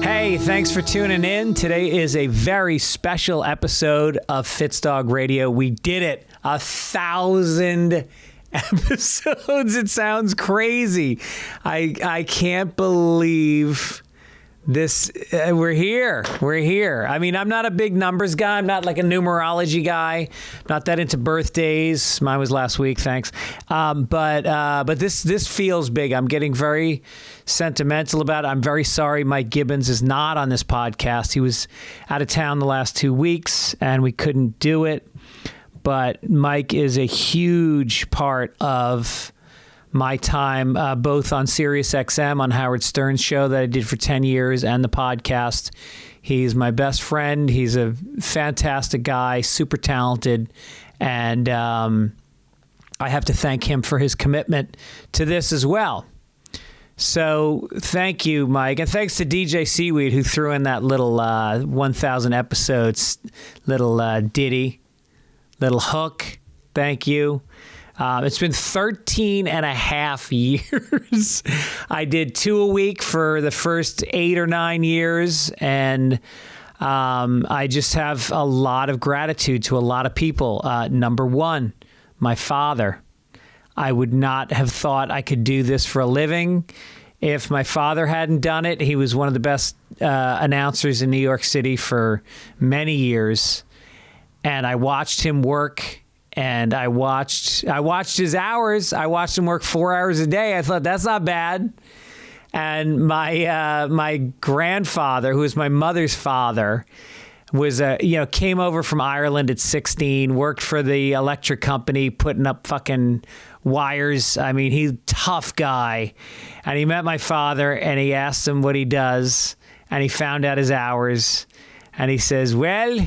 Hey, thanks for tuning in. Today is a very special episode of Fitzdog Radio. We did it. 1,000 episodes. It sounds crazy. I can't believe this. We're here. I mean, I'm not a big numbers guy. I'm not like a numerology guy. Not that into birthdays. Mine was last week. Thanks. But this feels big. I'm getting very sentimental about it. I'm very sorry Mike Gibbons is not on this podcast. He was out of town the last 2 weeks and we couldn't do it. But Mike is a huge part of my time, both on Sirius XM, on Howard Stern's show that I did for 10 years, and the podcast. He's my best friend. He's a fantastic guy, super talented. And I have to thank him for his commitment to this as well. So thank you, Mike. And thanks to DJ Seaweed, who threw in that little 1,000 episodes, little ditty, little hook. Thank you. It's been 13 and a half years. I did 2 a week for the first 8 or 9 years. And I just have a lot of gratitude to a lot of people. Number one, my father. I would not have thought I could do this for a living if my father hadn't done it. He was one of the best announcers in New York City for many years. And I watched him work, and I watched his hours. I watched him work 4 hours a day. I thought, that's not bad. And my grandfather, who was my mother's father, was came over from Ireland at 16, worked for the electric company, putting up fucking wires. I mean, he's a tough guy. And he met my father, and he asked him what he does, and he found out his hours. And he says, well,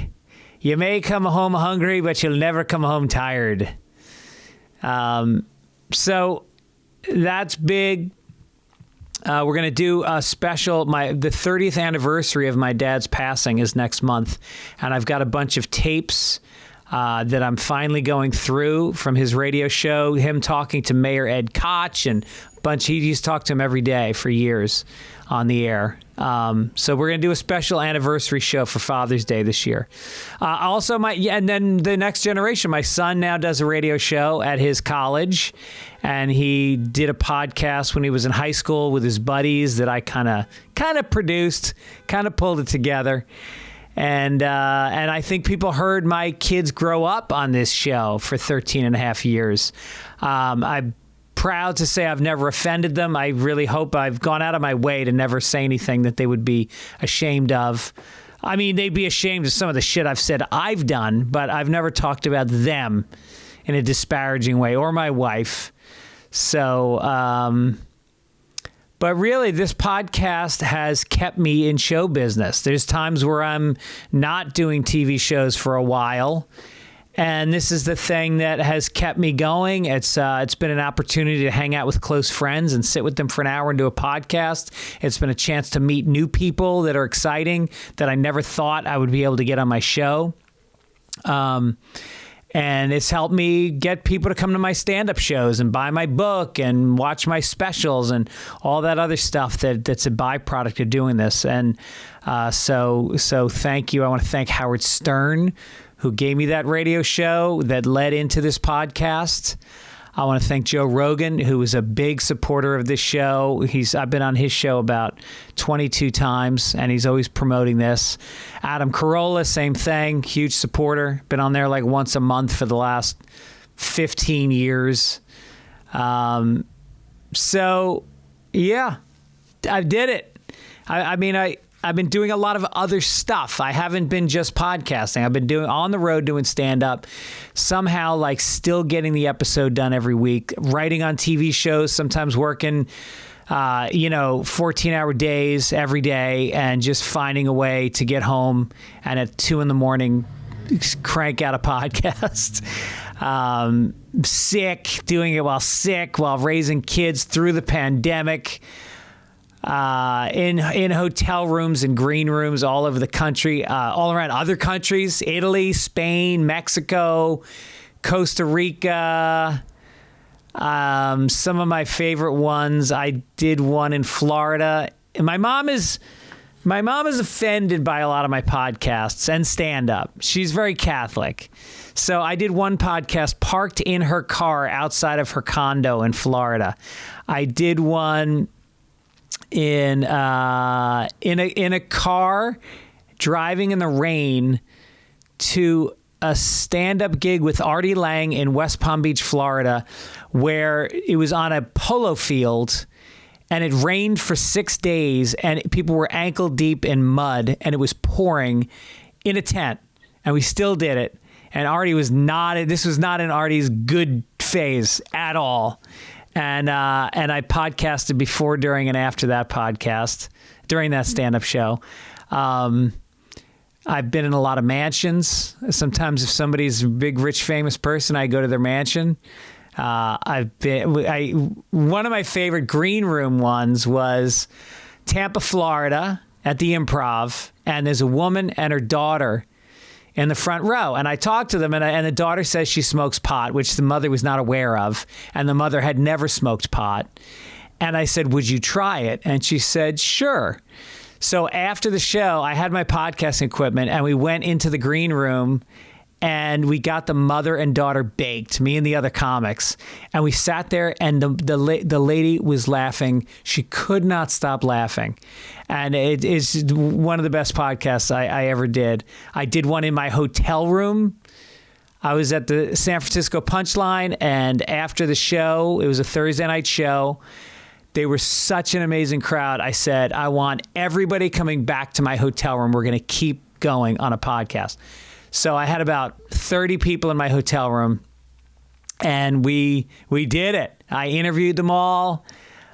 you may come home hungry, but you'll never come home tired. So that's big. We're going to do a special. The 30th anniversary of my dad's passing is next month. And I've got a bunch of tapes that I'm finally going through from his radio show, him talking to Mayor Ed Koch, and a bunch. He used to talk to him every day for years on the air. So we're going to do a special anniversary show for Father's Day this year. Also, and then the next generation, my son now does a radio show at his college, and he did a podcast when he was in high school with his buddies that I kind of produced, kind of pulled it together. And I think people heard my kids grow up on this show for 13 and a half years. I'm proud to say I've never offended them. I really hope I've gone out of my way to never say anything that they would be ashamed of. I mean, they'd be ashamed of some of the shit I've said I've done, but I've never talked about them in a disparaging way, or my wife. So, but really, this podcast has kept me in show business. There's times where I'm not doing TV shows for a while, and this is the thing that has kept me going. It's been an opportunity to hang out with close friends and sit with them for an hour and do a podcast. It's been a chance to meet new people that are exciting that I never thought I would be able to get on my show. And it's helped me get people to come to my stand-up shows and buy my book and watch my specials and all that other stuff that's a byproduct of doing this. And so thank you. I want to thank Howard Stern, who gave me that radio show that led into this podcast. I want to thank Joe Rogan, who is a big supporter of this show. I've been on his show about 22 times, and he's always promoting this. Adam Carolla, same thing, huge supporter. Been on there like once a month for the last 15 years. So, yeah, I did it. I've been doing a lot of other stuff. I haven't been just podcasting. I've been on the road doing stand-up, somehow like still getting the episode done every week, writing on TV shows, sometimes working, 14-hour days every day, and just finding a way to get home and at 2 a.m. crank out a podcast. Doing it while sick, while raising kids through the pandemic. In hotel rooms and green rooms all over the country, all around other countries, Italy, Spain, Mexico, Costa Rica. Some of my favorite ones, I did one in Florida. And my mom is My mom is offended by a lot of my podcasts and stand-up. She's very Catholic. So I did one podcast parked in her car outside of her condo in Florida. I did one in a car driving in the rain to a stand-up gig with Artie Lang in West Palm Beach, Florida, where it was on a polo field. And it rained for 6 days, and people were ankle deep in mud, and it was pouring in a tent, and we still did it. And Artie was this was not in Artie's good phase at all. And I podcasted before, during, and after that podcast, during that stand-up show. I've been in a lot of mansions. Sometimes if somebody's a big, rich, famous person, I go to their mansion. One of my favorite green room ones was Tampa, Florida at the Improv. And there's a woman and her daughter in the front row. And I talked to them, and the daughter says she smokes pot, which the mother was not aware of. And the mother had never smoked pot. And I said, would you try it? And she said, sure. So after the show, I had my podcasting equipment, and we went into the green room, and we got the mother and daughter baked, me and the other comics. And we sat there, and the lady was laughing. She could not stop laughing. And it is one of the best podcasts I ever did. I did one in my hotel room. I was at the San Francisco Punchline, and after the show, it was a Thursday night show. They were such an amazing crowd. I said, I want everybody coming back to my hotel room. We're going to keep going on a podcast. So I had about 30 people in my hotel room, and we did it. I interviewed them all.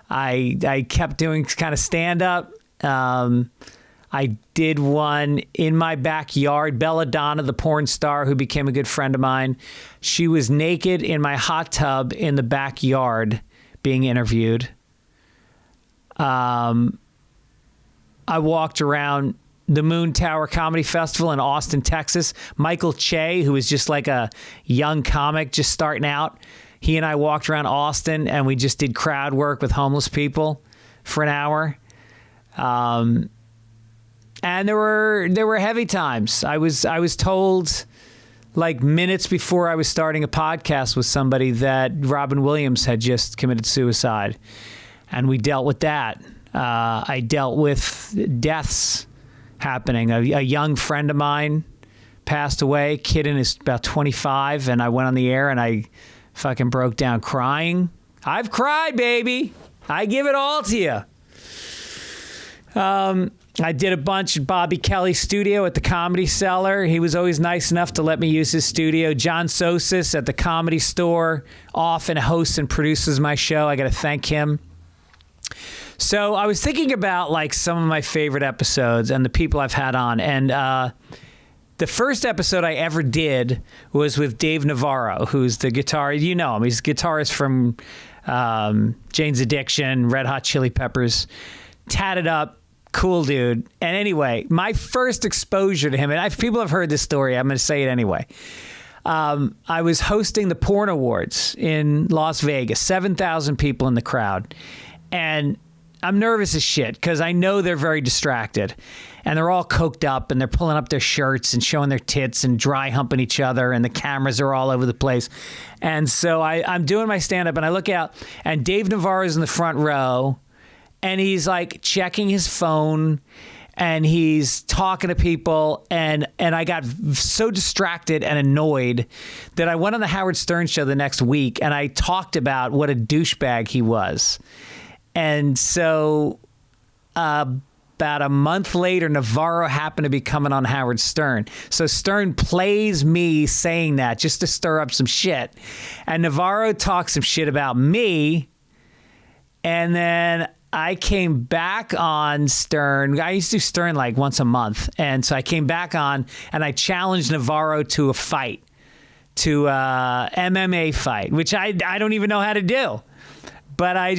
I kept doing kind of stand-up. I did one in my backyard. Belladonna, the porn star who became a good friend of mine, she was naked in my hot tub in the backyard being interviewed. I walked around the Moon Tower Comedy Festival in Austin, Texas. Michael Che, who was just like a young comic just starting out, he and I walked around Austin, and we just did crowd work with homeless people for an hour. And there were heavy times. I was told like minutes before I was starting a podcast with somebody that Robin Williams had just committed suicide, and we dealt with that. I dealt with deaths happening. A young friend of mine passed away. Kid in his about 25, and I went on the air and I fucking broke down crying. I've cried, baby. I give it all to you. I did a bunch at Bobby Kelly's studio at the Comedy Cellar. He was always nice enough to let me use his studio. John Sosis at the Comedy Store often hosts and produces my show. I got to thank him. So I was thinking about like some of my favorite episodes and the people I've had on. And the first episode I ever did was with Dave Navarro, who's the guitar. You know him. He's a guitarist from Jane's Addiction, Red Hot Chili Peppers. Tatted up, cool dude. And anyway, my first exposure to him, and people have heard this story. I'm going to say it anyway. I was hosting the Porn Awards in Las Vegas, 7,000 people in the crowd. And I'm nervous as shit because I know they're very distracted, and they're all coked up, and they're pulling up their shirts and showing their tits and dry humping each other, and the cameras are all over the place. And so I'm doing my stand-up, and I look out, and Dave Navarro's in the front row, and he's like checking his phone, and he's talking to people, and I got so distracted and annoyed that I went on the Howard Stern show the next week, and I talked about what a douchebag he was. And so about a month later, Navarro happened to be coming on Howard Stern. So Stern plays me saying that just to stir up some shit. And Navarro talks some shit about me. And then I came back on Stern. I used to do Stern like once a month. And so I came back on and I challenged Navarro to a fight, to a MMA fight, which I don't even know how to do. But I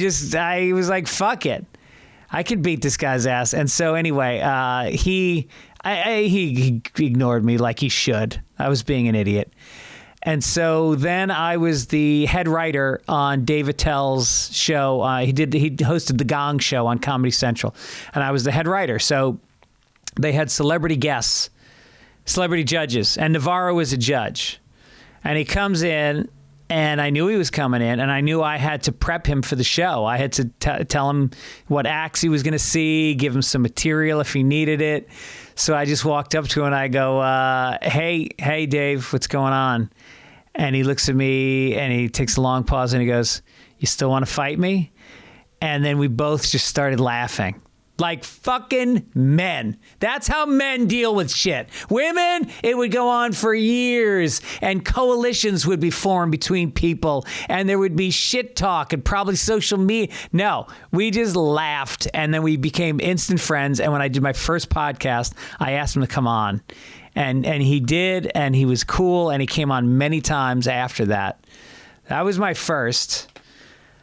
was like, fuck it. I could beat this guy's ass. And so anyway, he ignored me like he should. I was being an idiot. And so then I was the head writer on Dave Attell's show. He hosted The Gong Show on Comedy Central. And I was the head writer. So they had celebrity guests, celebrity judges, and Navarro was a judge. And he comes in, and I knew he was coming in, and I knew I had to prep him for the show. I had to tell him what acts he was going to see, give him some material if he needed it. So I just walked up to him and I go, hey, Dave, what's going on? And he looks at me and he takes a long pause and he goes, you still want to fight me? And then we both just started laughing. Like fucking men. That's how men deal with shit. Women, it would go on for years and coalitions would be formed between people and there would be shit talk and probably social media. No, we just laughed and then we became instant friends. And when I did my first podcast, I asked him to come on and he did, and he was cool, and he came on many times after that. That was my first.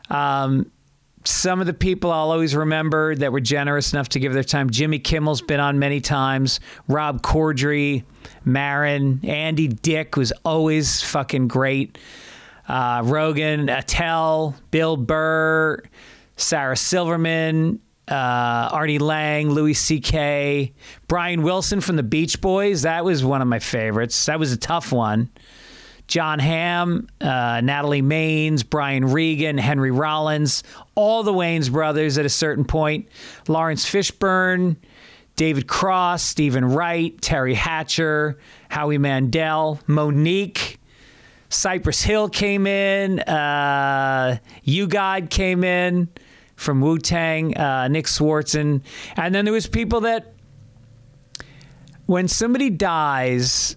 Some of the people I'll always remember that were generous enough to give their time. Jimmy Kimmel's been on many times. Rob Corddry, Marin, Andy Dick was always fucking great. Rogan, Attell, Bill Burr, Sarah Silverman, Artie Lang, Louis C.K., Brian Wilson from the Beach Boys. That was one of my favorites. That was a tough one. John Hamm, Natalie Maines, Brian Regan, Henry Rollins, all the Wayans brothers at a certain point, Lawrence Fishburne, David Cross, Stephen Wright, Terry Hatcher, Howie Mandel, Monique, Cypress Hill came in, You God came in from Wu-Tang, Nick Swartzen. And then there was people that, when somebody dies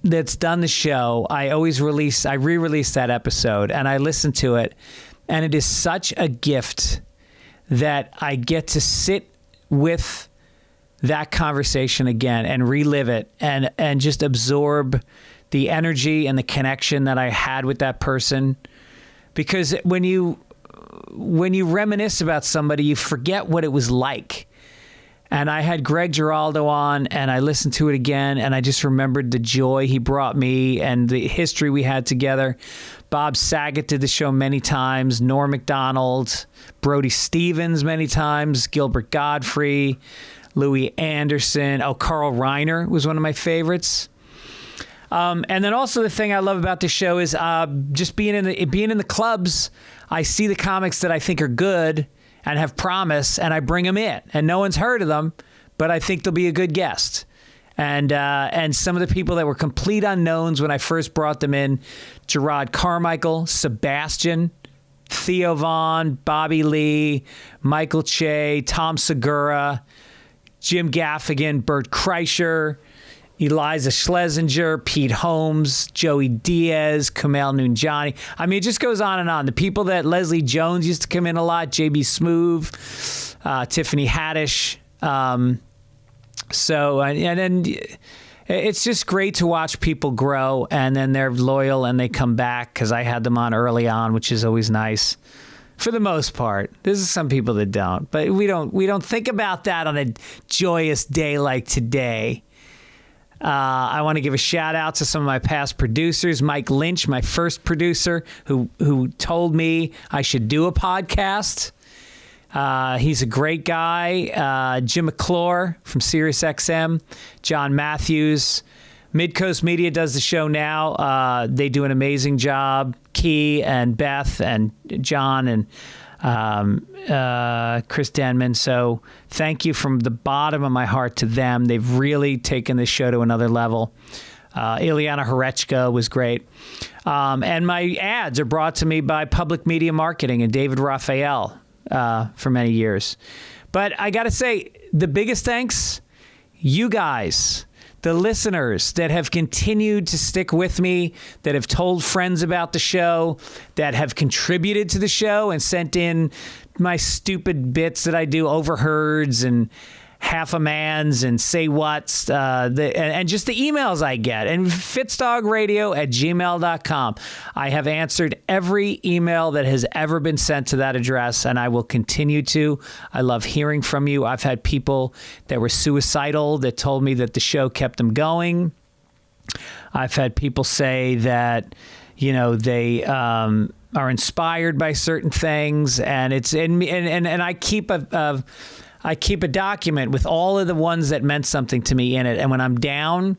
that's done the show, I re-release that episode and I listen to it, and it is such a gift that I get to sit with that conversation again and relive it and just absorb the energy and the connection that I had with that person. Because when you reminisce about somebody, you forget what it was like. And I had Greg Giraldo on, and I listened to it again, and I just remembered the joy he brought me and the history we had together. Bob Saget did the show many times, Norm Macdonald, Brody Stevens many times, Gilbert Godfrey, Louis Anderson. Oh, Carl Reiner was one of my favorites. And then also the thing I love about the show is just being in the clubs. I see the comics that I think are good and have promise, and I bring them in. And no one's heard of them, but I think they'll be a good guest. And some of the people that were complete unknowns when I first brought them in, Gerard Carmichael, Sebastian, Theo Vaughn, Bobby Lee, Michael Che, Tom Segura, Jim Gaffigan, Bert Kreischer, Eliza Schlesinger, Pete Holmes, Joey Diaz, Kumail Nanjiani. I mean, it just goes on and on. The people that Leslie Jones used to come in a lot, J.B. Smoove, Tiffany Haddish. And then it's just great to watch people grow, and then they're loyal and they come back because I had them on early on, which is always nice. For the most part. There's some people that don't, but we don't think about that on a joyous day like today. I want to give a shout out to some of my past producers. Mike Lynch, my first producer, who told me I should do a podcast. He's a great guy. Jim McClure from SiriusXM. John Matthews. Midcoast Media does the show now. They do an amazing job. Key and Beth and John and Chris Denman. So thank you from the bottom of my heart to them. They've really taken this show to another level. Ileana Horechka was great. And my ads are brought to me by Public Media Marketing and David Raphael for many years. But I got to say, the biggest thanks, you guys, the listeners that have continued to stick with me, that have told friends about the show, that have contributed to the show and sent in my stupid bits that I do, overheards and half a man's and say what's, and just the emails I get. And fitzdog@gmail.com. I have answered every email that has ever been sent to that address, and I will continue to. I love hearing from you. I've had people that were suicidal that told me that the show kept them going. I've had people say that, they are inspired by certain things, and it's and I keep I keep a document with all of the ones that meant something to me in it. And when I'm down,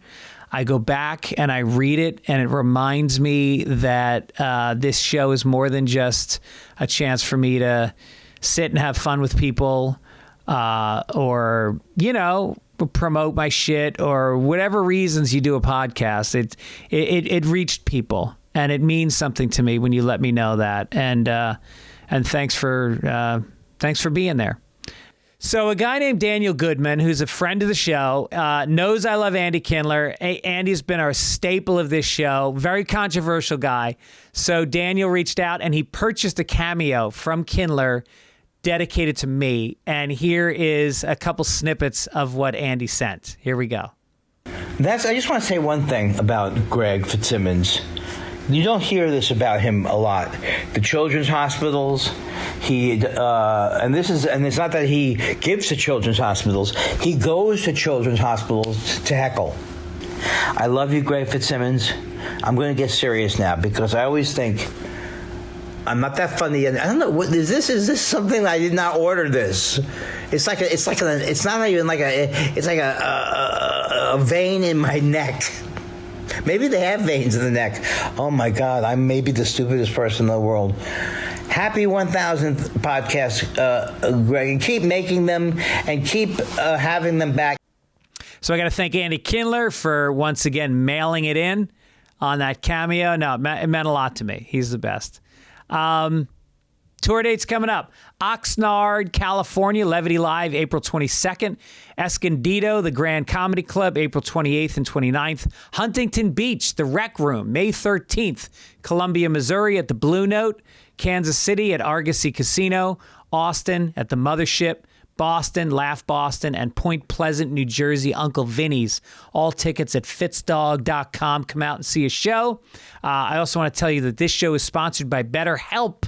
I go back and I read it, and it reminds me that this show is more than just a chance for me to sit and have fun with people or, promote my shit or whatever reasons you do a podcast. It reached people, and it means something to me when you let me know that. And thanks for being there. So a guy named Daniel Goodman, who's a friend of the show, knows I love Andy Kindler. Andy's been our staple of this show. Very controversial guy. So Daniel reached out and he purchased a cameo from Kindler dedicated to me. And here is a couple snippets of what Andy sent. Here we go. I just want to say one thing about Greg Fitzsimmons. You don't hear this about him a lot. The children's hospitals, and it's not that he gives to children's hospitals. He goes to children's hospitals to heckle. I love you, Greg Fitzsimmons. I'm going to get serious now because I always think I'm not that funny. I don't know what is this. Is this something I did not order? This. It's like a vein in my neck. Maybe they have veins in the neck. Oh, my God. I may be the stupidest person in the world. Happy 1,000th podcast, Greg. And keep making them and keep having them back. So I got to thank Andy Kindler for, once again, mailing it in on that cameo. No, it meant a lot to me. He's the best. Tour dates coming up. Oxnard, California, Levity Live, April 22nd. Escondido, the Grand Comedy Club, April 28th and 29th. Huntington Beach, the Rec Room, May 13th. Columbia, Missouri at the Blue Note. Kansas City at Argosy Casino. Austin at the Mothership. Boston, Laugh Boston, and Point Pleasant, New Jersey, Uncle Vinny's. All tickets at Fitzdog.com. Come out and see a show. I also want to tell you that this show is sponsored by BetterHelp.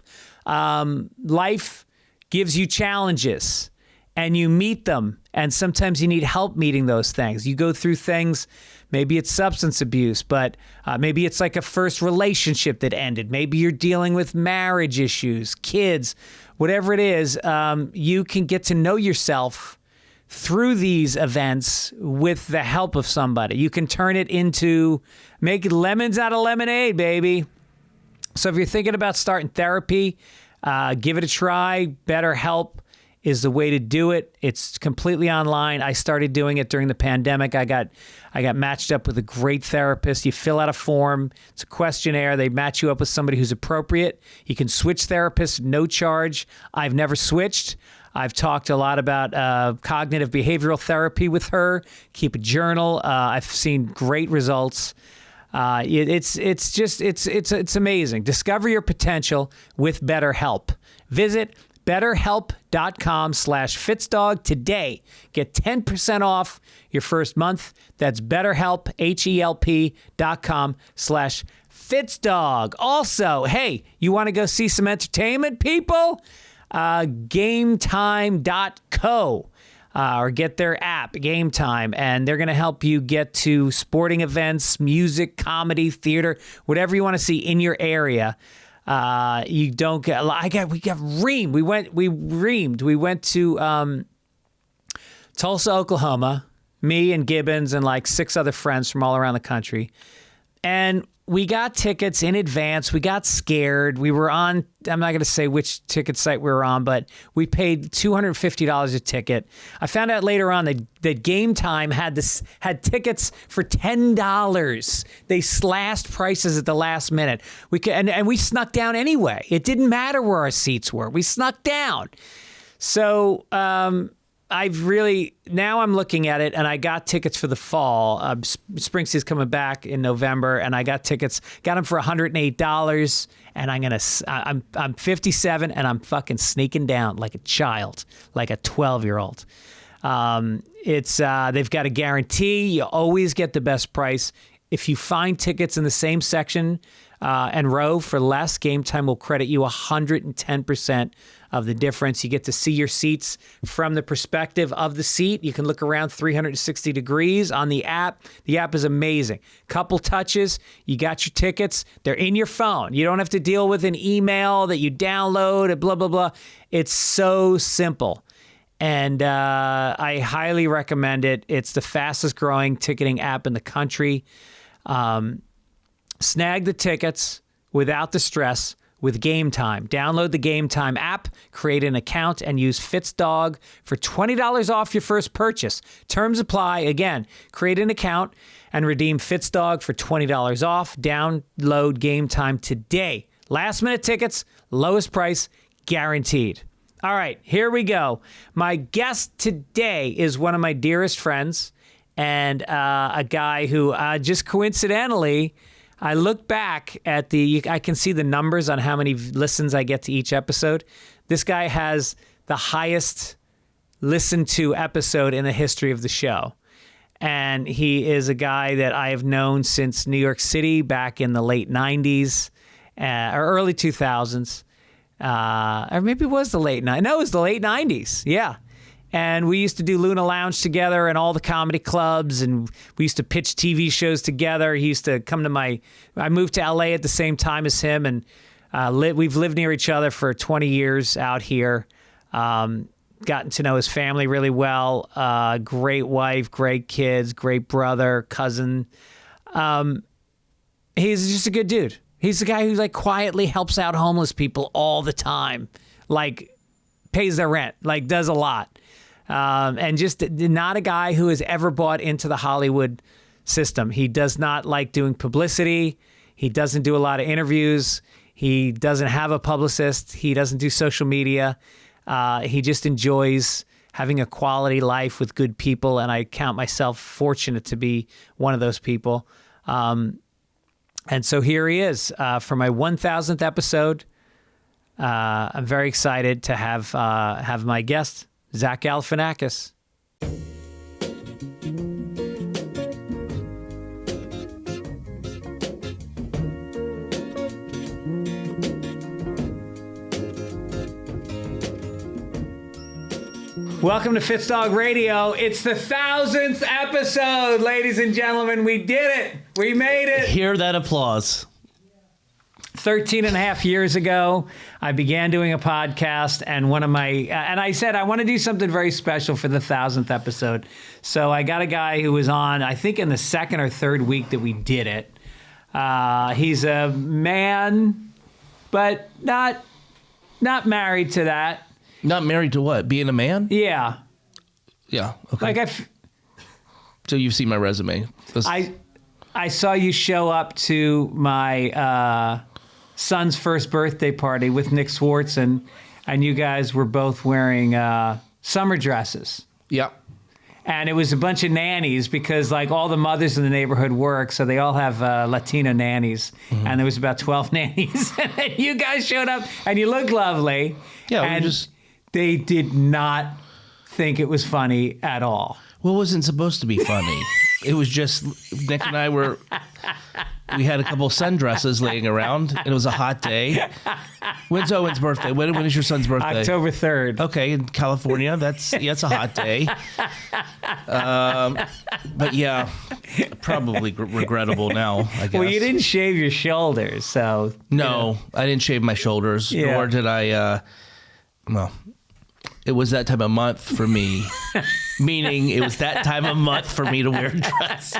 Life gives you challenges and you meet them, and sometimes you need help meeting those things. You go through things, maybe it's substance abuse, but maybe it's like a first relationship that ended. Maybe you're dealing with marriage issues, kids, whatever it is. You can get to know yourself through these events with the help of somebody. You can turn it into, make lemons out of lemonade, baby. So if you're thinking about starting therapy, give it a try. BetterHelp is the way to do it. It's completely online. I started doing it during the pandemic. I got matched up with a great therapist. You fill out a form. It's a questionnaire. They match you up with somebody who's appropriate. You can switch therapists, no charge. I've never switched. I've talked a lot about cognitive behavioral therapy with her. Keep a journal. I've seen great results. It's amazing. Discover your potential with BetterHelp. Visit BetterHelp.com/Fitzdog today. Get 10% off your first month. That's BetterHelp, HELP.com/Fitzdog. Also, hey, you want to go see some entertainment, people? GameTime.co. Or get their app, Game Time, and they're going to help you get to sporting events, music, comedy, theater, whatever you want to see in your area. You don't get. We got reamed. We went to Tulsa, Oklahoma. Me and Gibbons and like 6 other friends from all around the country, and we got tickets in advance. We got scared. We were on, I'm not going to say which ticket site we were on, but we paid $250 a ticket. I found out later on that Game Time had tickets for $10. They slashed prices at the last minute. And we snuck down anyway. It didn't matter where our seats were. We snuck down. So, now I'm looking at it, and I got tickets for the fall. Springseason's coming back in November, and I got tickets, got them for $108, and I'm 57, and I'm fucking sneaking down like a child, like a 12-year-old. They've got a guarantee. You always get the best price. If you find tickets in the same section and row for less, Game Time will credit you 110% of the difference. You get to see your seats from the perspective of the seat. You can look around 360 degrees on the app. The app is amazing. Couple touches, you got your tickets. They're in your phone. You don't have to deal with an email that you download and blah, blah, blah. It's so simple. And I highly recommend it. It's the fastest growing ticketing app in the country. Snag the tickets without the stress with Game Time. Download the Game Time app, create an account, and use Fitzdog for $20 off your first purchase. Terms apply. Again, create an account and redeem Fitzdog for $20 off. Download Game Time today. Last minute tickets, lowest price, guaranteed. All right, here we go. My guest today is one of my dearest friends and a guy who just coincidentally, I look back at I can see the numbers on how many listens I get to each episode. This guy has the highest listened to episode in the history of the show. And he is a guy that I have known since New York City back in the late 90s or early 2000s. Or maybe it was the late 90s. No, it was the late 90s. Yeah. And we used to do Luna Lounge together and all the comedy clubs, and we used to pitch TV shows together. He used to come to I moved to LA at the same time as him, and we've lived near each other for 20 years out here. Gotten to know his family really well. Great wife, great kids, great brother, cousin. He's just a good dude. He's the guy who like quietly helps out homeless people all the time, like pays their rent, like does a lot. And just not a guy who has ever bought into the Hollywood system. He does not like doing publicity. He doesn't do a lot of interviews. He doesn't have a publicist. He doesn't do social media. He just enjoys having a quality life with good people, and I count myself fortunate to be one of those people. And so here he is for my 1000th episode. I'm very excited to have my guest, Zach Golfinhackus. Welcome to Fitzdog Radio. It's the 1000th episode, ladies and gentlemen. We did it. We made it. Hear that applause. 13 and a half years ago, I began doing a podcast, and and I said, I want to do something very special for the 1000th episode. So I got a guy who was on, I think in the second or third week that we did it. He's a man, but not married to that. Not married to what? Being a man? Yeah. Yeah. Okay. So you've seen my resume. I saw you show up to my son's first birthday party with Nick Swartz, and you guys were both wearing summer dresses. Yep. And it was a bunch of nannies because like all the mothers in the neighborhood work, so they all have Latino nannies. Mm-hmm. And there was about 12 nannies. And you guys showed up, and you looked lovely. Yeah, and they did not think it was funny at all. Well, it wasn't supposed to be funny. It was just Nick and I we had a couple of sundresses laying around, and it was a hot day. When's Owen's birthday? When is your son's birthday? October 3rd. Okay, in California, that's a hot day. But yeah, probably regrettable now, I guess. Well, you didn't shave your shoulders, so... No, I didn't shave my shoulders, nor did I... It was that time of month for me, meaning it was that time of month for me to wear a dress.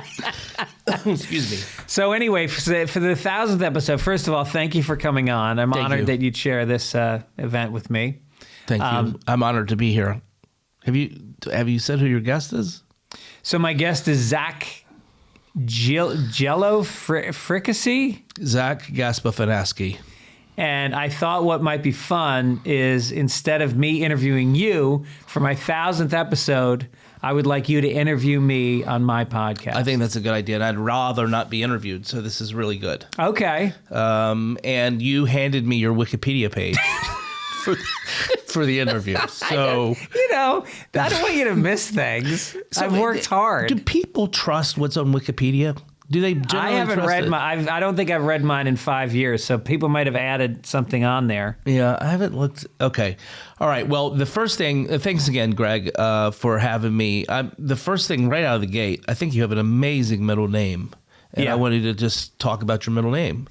Excuse me. So anyway, for the 1000th episode, first of all, thank you for coming on. I'm honored that you'd share this event with me. Thank you. I'm honored to be here. Have you said who your guest is? So my guest is Zach Golfinhackus. Zach Golfinhackus. And I thought what might be fun is instead of me interviewing you for my 1000th episode, I would like you to interview me on my podcast. I think that's a good idea, and I'd rather not be interviewed, so this is really good. Okay. And you handed me your Wikipedia page for the interview. So I don't want you to miss things. So I've worked hard. Do people trust what's on Wikipedia? Do they generally I haven't trust read it? I don't think I've read mine in 5 years, so people might have added something on there. Yeah, I haven't looked. Okay. All right. Well, the first thing, thanks again, Greg, for having me. The first thing right out of the gate, I think you have an amazing middle name. And I wanted to just talk about your middle name,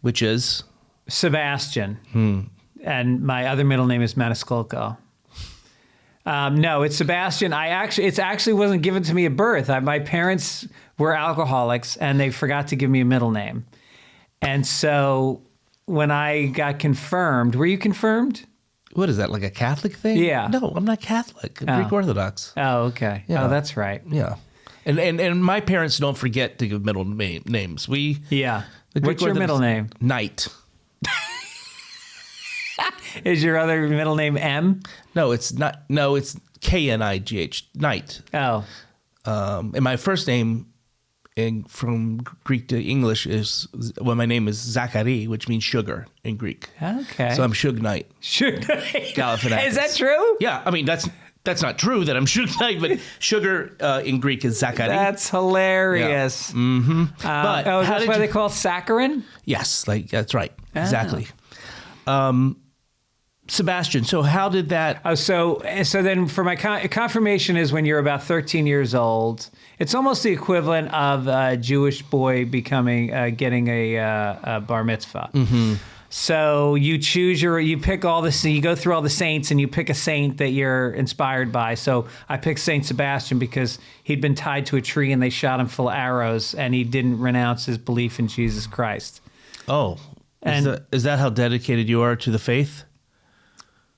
which is? Sebastian. And my other middle name is Maniscalco. No, it's Sebastian. It actually wasn't given to me at birth. My parents were alcoholics, and they forgot to give me a middle name. And so when I got confirmed, were you confirmed? What is that, like a Catholic thing? Yeah. No, I'm not Catholic. I'm Greek Orthodox. Oh, okay. Yeah. Oh, that's right. Yeah. And my parents don't forget to give middle names. Yeah. The Greek What's your middle name? Knight. Is your other middle name M? No, it's not. No, it's Knigh. Knight. Oh. And my first name from Greek to English is, my name is Zachary, which means sugar in Greek. Okay. So I'm Suge Knight. Suge Knight. Galifianakis. Is that true? Yeah, I mean, that's not true that I'm Suge Knight, but sugar in Greek is Zachary. That's hilarious. Yeah. Mm-hmm. But that's why they call it saccharin? Yes, that's right. Exactly. Sebastian, so how did that... Oh, so then for my confirmation is when you're about 13 years old. It's almost the equivalent of a Jewish boy getting a bar mitzvah. Mm-hmm. So you pick you go through all the saints and you pick a saint that you're inspired by. So I picked Saint Sebastian because he'd been tied to a tree and they shot him full of arrows and he didn't renounce his belief in Jesus Christ. Oh, is that how dedicated you are to the faith?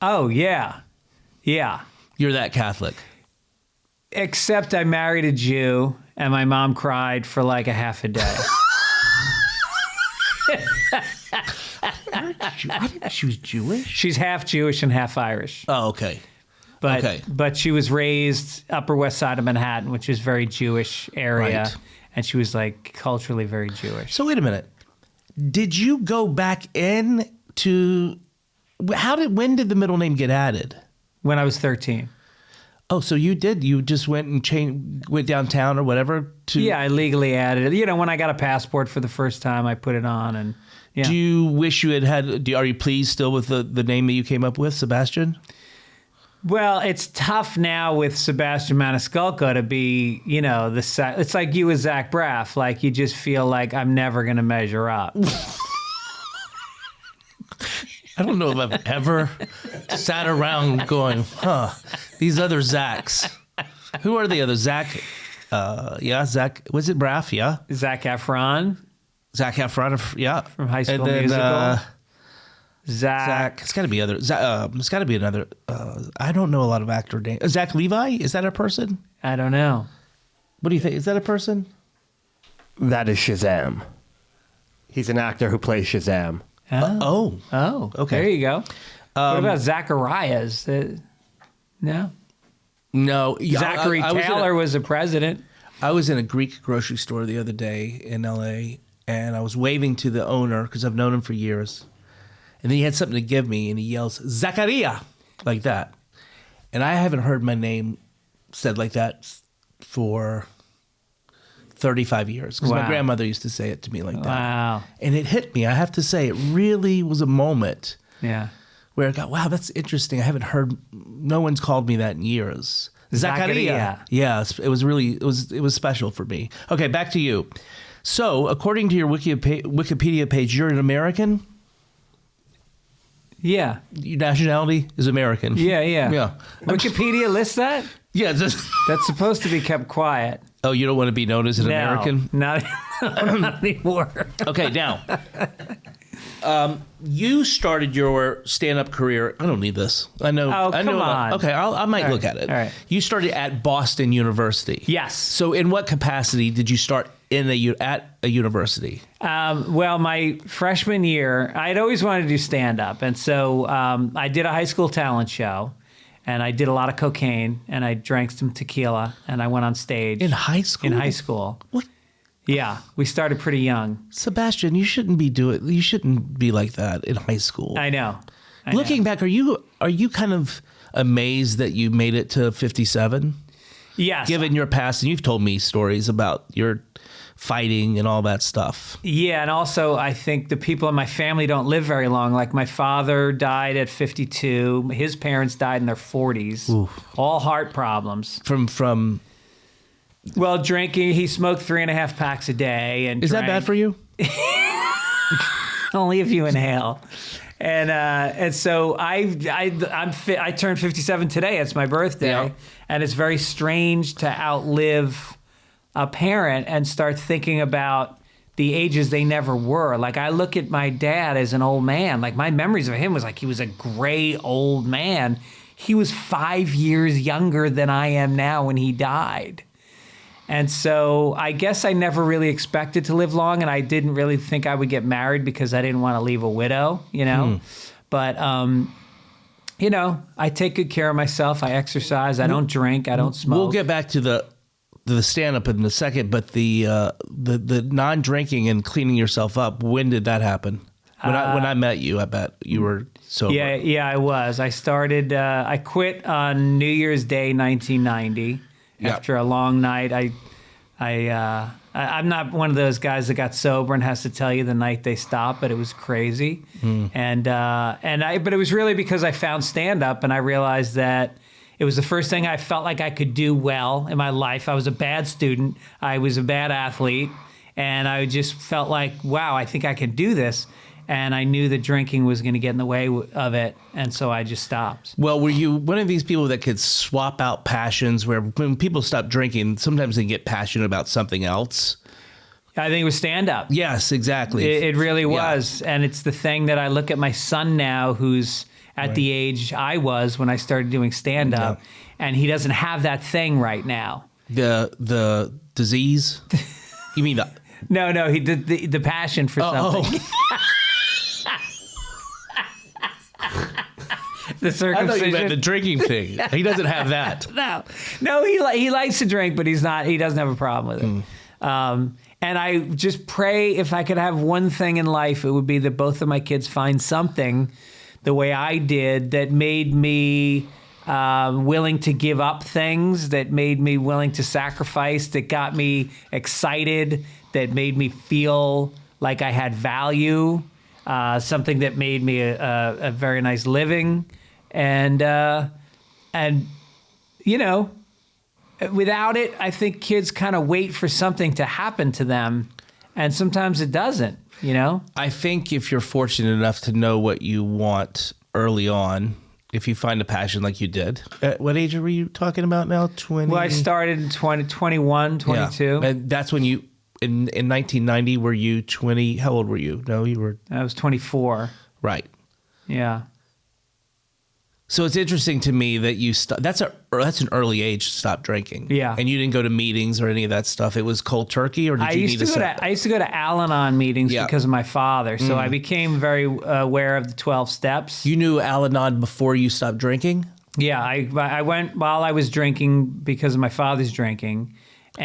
Oh, yeah. Yeah. You're that Catholic. Except I married a Jew, and my mom cried for like a half a day. I didn't know she was Jewish. She's half Jewish and half Irish. Oh, okay. But she was raised Upper West Side of Manhattan, which is very Jewish area. Right. And she was like culturally very Jewish. So wait a minute. Did you go back in to... When did the middle name get added? When I was 13. Oh, so you did? You just went downtown or whatever to... Yeah, I legally added it. When I got a passport for the first time, I put it on. And yeah. Do you wish you had are you pleased still with the name that you came up with, Sebastian? Well, it's tough now with Sebastian Maniscalco to be, it's like you with Zach Braff. Like, you just feel like I'm never going to measure up. I don't know if I've ever sat around going, these other Zachs. Who are the other Zach? Zach. Was it Braff? Yeah. Zac Efron. Zac Efron. Yeah. From High School then, Musical. Zach. It's got to be other. It's got to be another. I don't know a lot of actor names. Zach Levi. Is that a person? I don't know. What do you think? Is that a person? That is Shazam. He's an actor who plays Shazam. Oh, okay. There you go. What about Zacharias? No. No. Zachary Taylor was the president. I was in a Greek grocery store the other day in L.A., and I was waving to the owner because I've known him for years. And then he had something to give me, and he yells, Zachariah, like that. And I haven't heard my name said like that for 35 years because my grandmother used to say it to me like that. Wow. And it hit me. I have to say, it really was a moment where I got, wow, that's interesting. I haven't heard, no one's called me that in years. Zachariah. Yeah, it was special for me. Okay, back to you. So, according to your Wikipedia page, you're an American? Yeah. Your nationality is American. Yeah. Wikipedia lists that? Yeah. That's supposed to be kept quiet. Oh, you don't want to be known as an American? Not anymore. Okay, now, you started your stand-up career. I don't need this. I know. Oh, come on. Okay, I might look at it. All right. You started at Boston University. Yes. So, in what capacity did you start at a university? Well, my freshman year, I'd always wanted to do stand-up, and so I did a high school talent show. And I did a lot of cocaine, and I drank some tequila, and I went on stage. In high school? In high school. What? Yeah, we started pretty young. Sebastian, you shouldn't be like that in high school. I know. Looking back, are you kind of amazed that you made it to 57? Yes. Given your past, and you've told me stories about your fighting and all that stuff. Yeah, and also I think the people in my family don't live very long. Like my father died at 52. His parents died in their 40s. Oof. All heart problems. From Well, drinking. He smoked 3.5 packs a day. And Is that bad for you? Only if you inhale. And so I turned 57 today. It's my birthday, Yeah. and it's very strange to outlive a parent and start thinking about the ages they never were. Like, I look at my dad as an old man. Like, my memories of him was like he was a gray old man. He was 5 years younger than I am now when he died. And so I guess I never really expected to live long, and I didn't really think I would get married because I didn't want to leave a widow, you know? But, you know, I take good care of myself. I exercise. I don't drink. I don't smoke. We'll get back to the stand-up in a second, but the non-drinking and cleaning yourself up, when did that happen? When I met you, I bet you were sober. Yeah, I was. I started, I quit on New Year's Day, 1990. Yeah. After a long night. I'm not one of those guys that got sober and has to tell you the night they stopped, but it was crazy. But it was really because I found stand-up, and I realized that it was the first thing I felt like I could do well in my life. I was a bad student. I was a bad athlete. And I just felt like, wow, I think I can do this. And I knew that drinking was going to get in the way of it. And so I just stopped. Well, were you one of these people that could swap out passions, where when people stop drinking, sometimes they get passionate about something else? I think it was stand-up. Yes, exactly. It really was. And it's the thing that I look at my son now, who's at the age I was when I started doing stand-up, and he doesn't have that thing right now. The disease? You mean the... No, he did the passion for something. The circumcision. I thought you meant the drinking thing. He doesn't have that. No, he likes to drink, but he doesn't have a problem with it. And I just pray, if I could have one thing in life, it would be that both of my kids find something the way I did that made me willing to give up things, that made me willing to sacrifice, that got me excited, that made me feel like I had value, something that made me a very nice living. And you know, without it, I think kids kind of wait for something to happen to them, and sometimes it doesn't, you know? I think if you're fortunate enough to know what you want early on, if you find a passion like you did. At what age were you talking about now? 20? Well, I started in 21, 22. Yeah. And that's when you, in 1990, were you 20? How old were you? No, you were... I was 24. Right. Yeah. So it's interesting to me that you that's an early age to stop drinking. Yeah. And you didn't go to meetings or any of that stuff. It was cold turkey, or did you need to set? I used to go to Al-Anon meetings because of my father. So I became very aware of the 12 steps. You knew Al-Anon before you stopped drinking? Yeah, I went while I was drinking because of my father's drinking. So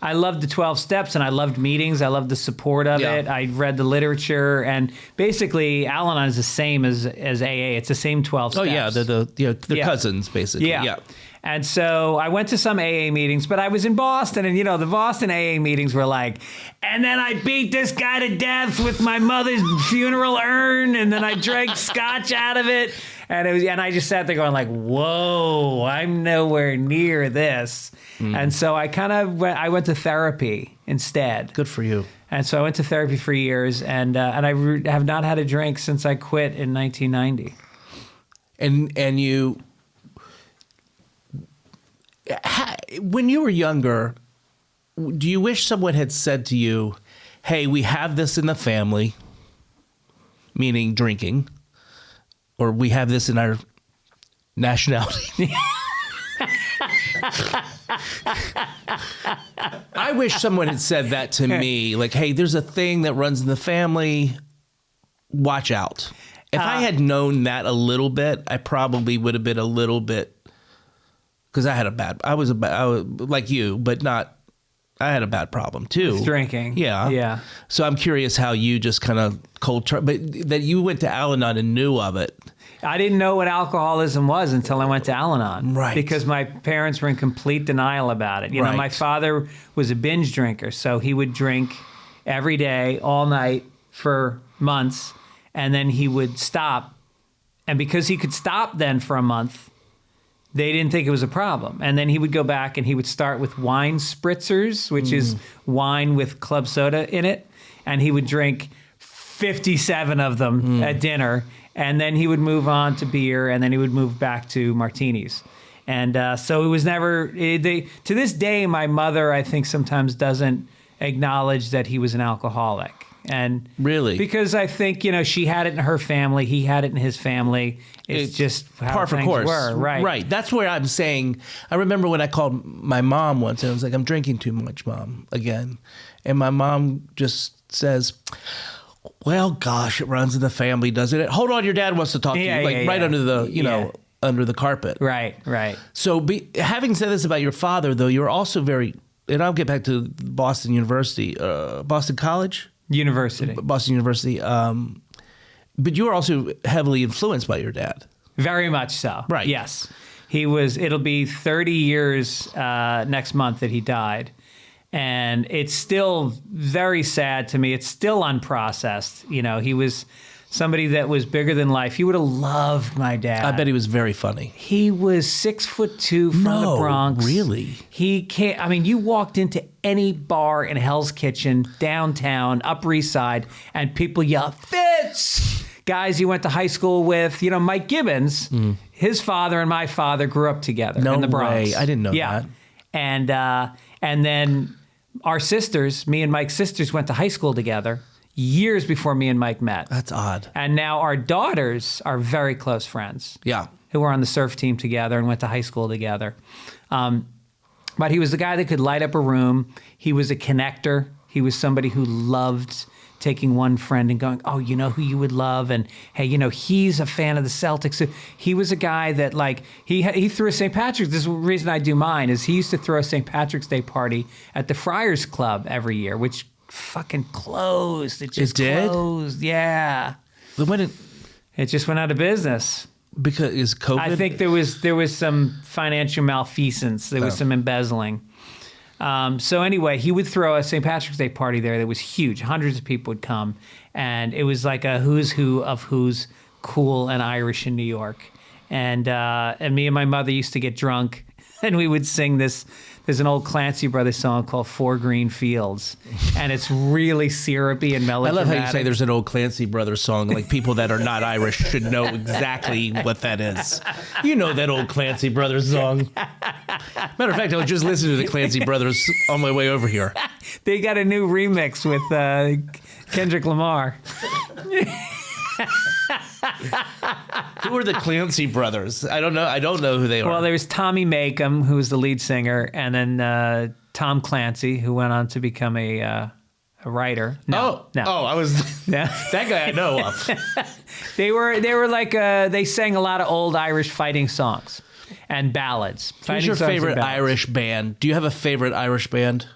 I loved the 12 steps, and I loved meetings. I loved the support of it. I read the literature, and basically Al-Anon is the same as AA. It's the same 12 steps. Oh yeah, they're cousins basically. Yeah. And so I went to some AA meetings, but I was in Boston, and the Boston AA meetings were like, and then I beat this guy to death with my mother's funeral urn, and then I drank scotch out of it. And I just sat there going like, whoa, I'm nowhere near this. And so I went to therapy instead. Good for you. And so I went to therapy for years, and I have not had a drink since I quit in 1990. And you, when you were younger, do you wish someone had said to you, hey, we have this in the family, meaning drinking, or we have this in our nationality? I wish someone had said that to me, like, hey, there's a thing that runs in the family, watch out. If I had known that a little bit, I probably would have been a little bit, because I was like you, but not, I had a bad problem too. With drinking. Yeah. So I'm curious how you just kind of but that you went to Al-Anon and knew of it. I didn't know what alcoholism was until I went to Al-Anon. Right. Because my parents were in complete denial about it. You know, my father was a binge drinker, so he would drink every day, all night for months, and then he would stop. And because he could stop then for a month, they didn't think it was a problem. And then he would go back and he would start with wine spritzers, which is wine with club soda in it. And he would drink 57 of them at dinner. And then he would move on to beer, and then he would move back to martinis. And so it was never, to this day, my mother, I think, sometimes doesn't acknowledge that he was an alcoholic. And really, because I think, she had it in her family, he had it in his family. It's just how par for things course. were. Right. That's where I'm saying, I remember when I called my mom once, and I was like, I'm drinking too much, Mom, again. And my mom just says, well, gosh, it runs in the family, doesn't it? Hold on, your dad wants to talk to you, right under the, under the carpet. Right. So having said this about your father, though, you're also very, and I'll get back to Boston University, Boston College? Boston University. But you were also heavily influenced by your dad. Very much so. Right. Yes. It'll be 30 years next month that he died. And it's still very sad to me. It's still unprocessed. He was somebody that was bigger than life. You would have loved my dad. I bet he was very funny. He was 6'2" from the Bronx. Really? He can't. I mean, you walked into any bar in Hell's Kitchen, downtown, Upper East Side, and people yell, Fitz! Guys you went to high school with, Mike Gibbons, his father and my father grew up together in the Bronx. Way. I didn't know that. And then our sisters, me and Mike's sisters, went to high school together years before me and Mike met. That's odd. And now our daughters are very close friends. Yeah. Who were on the surf team together and went to high school together. But he was the guy that could light up a room. He was a connector. He was somebody who loved taking one friend and going, oh, you know who you would love? And hey, he's a fan of the Celtics. So he was a guy that he threw a St. Patrick's. This is the reason I do mine is he used to throw a St. Patrick's Day party at the Friars Club every year, which fucking closed. It just closed. Yeah. It just went out of business. Because is COVID? I think there was some financial malfeasance. There was some embezzling. So anyway, he would throw a St. Patrick's Day party there that was huge. Hundreds of people would come. And it was like a who's who of who's cool and Irish in New York. And me and my mother used to get drunk and we would sing this. There's an old Clancy Brothers song called Four Green Fields. And it's really syrupy and melodramatic. I love how you say there's an old Clancy Brothers song. Like people that are not Irish should know exactly what that is. You know that old Clancy Brothers song. Matter of fact, I was just listening to the Clancy Brothers on my way over here. They got a new remix with Kendrick Lamar. Who are the Clancy brothers? I don't know who they are. Well, there was Tommy Makem, who was the lead singer, and then Tom Clancy, who went on to become a writer. No. I was that guy I know of. They were like they sang a lot of old Irish fighting songs and ballads. Who's your favorite Irish band? Do you have a favorite Irish band?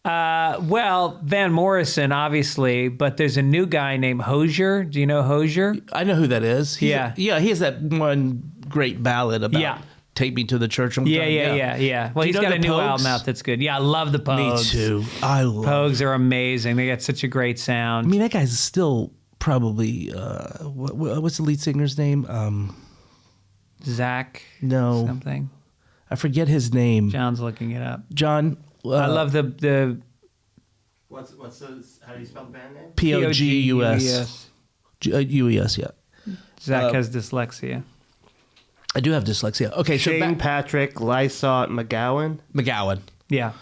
Well, Van Morrison, obviously, but there's a new guy named Hozier. Do you know Hozier? I know who that is. He has that one great ballad about Take Me to the Church. Yeah. Well, he's got a new album out that's good. Yeah, I love the Pogues. Me too. I love Pogues are amazing. They got such a great sound. I mean, that guy's still probably, what's the lead singer's name? Zach? No. Something? I forget his name. John's looking it up. John... I love the What's the how do you spell the band name? Pogus. UES, yeah. Zach has dyslexia. I do have dyslexia. Okay, Shane Patrick, Lysott, McGowan. Yeah.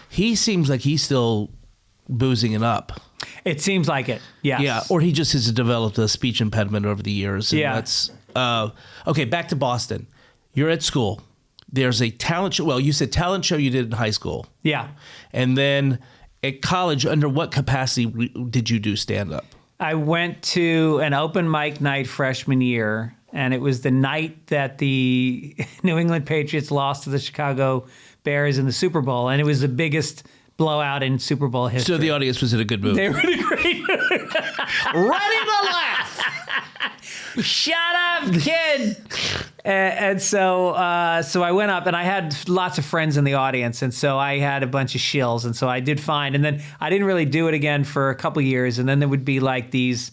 He seems like he's still boozing it up. It seems like it. Yes. Yeah. Or he just has developed a speech impediment over the years. And that's okay. Back to Boston. You're at school. There's a talent show. Well, you said talent show you did in high school. Yeah. And then at college, under what capacity did you do stand-up? I went to an open mic night freshman year, and it was the night that the New England Patriots lost to the Chicago Bears in the Super Bowl, and it was the biggest blowout in Super Bowl history. So the audience was in a good mood. They were in a great mood. Ready to laugh. Shut up, kid. And so I went up, and I had lots of friends in the audience, and so I had a bunch of shills, and so I did fine. And then I didn't really do it again for a couple years, and then there would be like these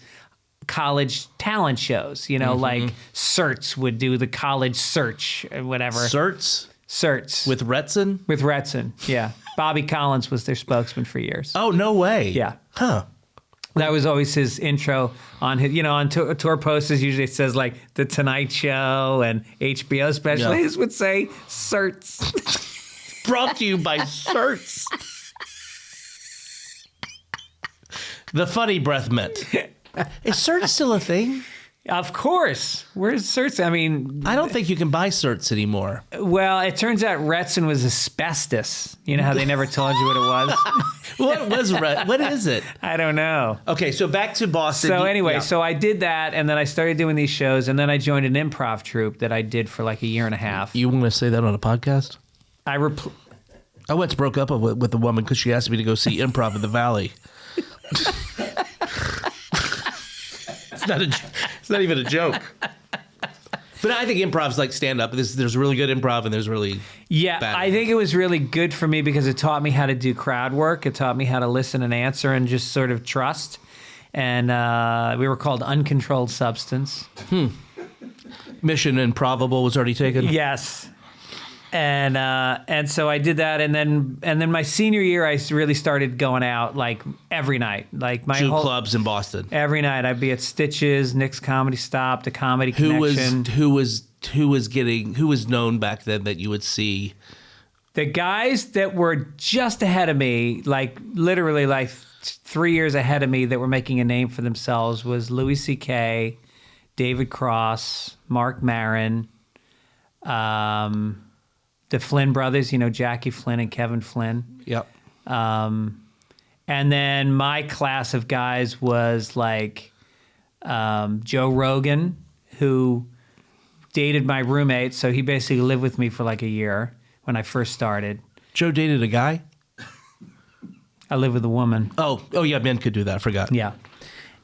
college talent shows, like Certs would do the college search or whatever. Certs? Certs. With Retson? With Retson, yeah. Bobby Collins was their spokesman for years. Oh, no way. Yeah. Huh. That was always his intro on his, on tour posters. Usually it says like The Tonight Show, and HBO specialists would say certs. Brought to you by certs. The funny breath mint. Is certs still a thing? Of course. Where's certs? I mean, I don't think you can buy certs anymore. Well, it turns out Retsin was asbestos. You know how they never told you what it was? What is it? I don't know. Okay, so back to Boston. So anyway, so I did that, and then I started doing these shows, and then I joined an improv troupe that I did for like a year and a half. You want to say that on a podcast? I once broke up with a woman because she asked me to go see improv in the Valley. It's not even a joke. But I think improv's like stand-up. There's really good improv and there's really bad. I think it was really good for me because it taught me how to do crowd work. It taught me how to listen and answer and just sort of trust. And we were called Uncontrolled Substance. Mission Improbable was already taken? Yes. And so I did that, and then my senior year I really started going out like every night, like my Jew whole clubs in Boston. Every night I'd be at Stitches, Nick's Comedy Stop, the Comedy Connection. Who was known back then that you would see? The guys that were just ahead of me, like literally like 3 years ahead of me, that were making a name for themselves was Louis C.K., David Cross, Mark Maron, the Flynn brothers, Jackie Flynn and Kevin Flynn. Yep. And then my class of guys was like Joe Rogan, who dated my roommate. So he basically lived with me for like a year when I first started. Joe dated a guy? I lived with a woman. Oh yeah, men could do that. I forgot. Yeah.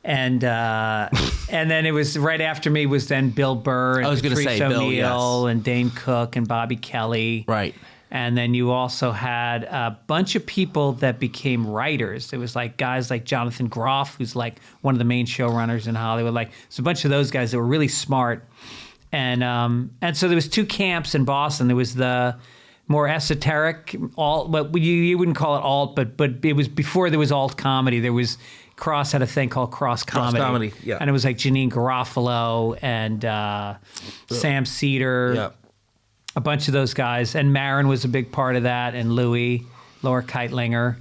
And then it was right after me was then Bill Burr and Patrice O'Neill and Dane Cook and Bobby Kelly. Right. And then you also had a bunch of people that became writers. It was like guys like Jonathan Groff, who's like one of the main showrunners in Hollywood. Like, it's a bunch of those guys that were really smart. And so there was two camps in Boston. There was the more esoteric alt, but you wouldn't call it alt, but it was before there was alt comedy. There was Cross had a thing called Cross Comedy. Cross Comedy, yeah. And it was like Janine Garofalo and Sam Cedar. Yeah. A bunch of those guys, and Maron was a big part of that, and Louie, Laura Keitlinger,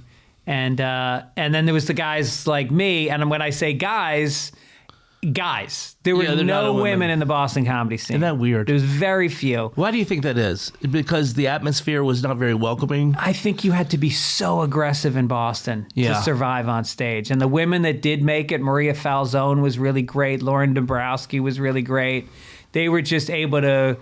and then there was the guys like me. And when I say guys, there were no women in the Boston comedy scene. Isn't that weird? There was very few. Why do you think that is? Because the atmosphere was not very welcoming? I think you had to be so aggressive in Boston to survive on stage. And the women that did make it, Maria Falzone was really great. Lauren Dombrowski was really great. They were just able to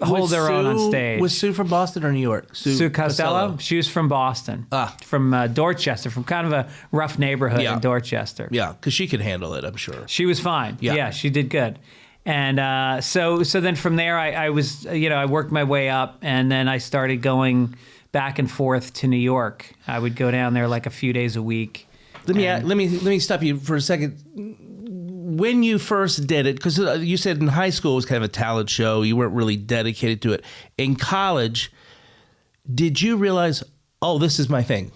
hold their own on stage. Was Sue from Boston or New York? Sue Costello? She was from Boston. From Dorchester, from kind of a rough neighborhood in Dorchester. Yeah, because she could handle it, I'm sure. She was fine. Yeah, she did good. And so then from there, I was, I worked my way up, and then I started going back and forth to New York. I would go down there like a few days a week. Let me stop you for a second. When you first did it, because you said in high school it was kind of a talent show, you weren't really dedicated to it. In college, did you realize, oh, this is my thing?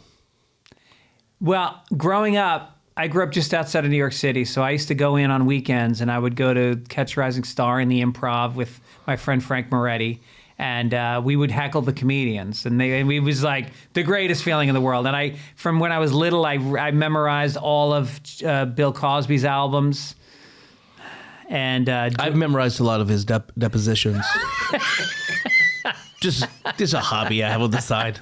Well, growing up, I grew up just outside of New York City, so I used to go in on weekends, and I would go to Catch a Rising Star in the Improv with my friend Frank Moretti, and we would heckle the comedians, and it was like the greatest feeling in the world. And from when I was little, I memorized all of Bill Cosby's albums. And I've memorized a lot of his depositions. just a hobby I have on the side.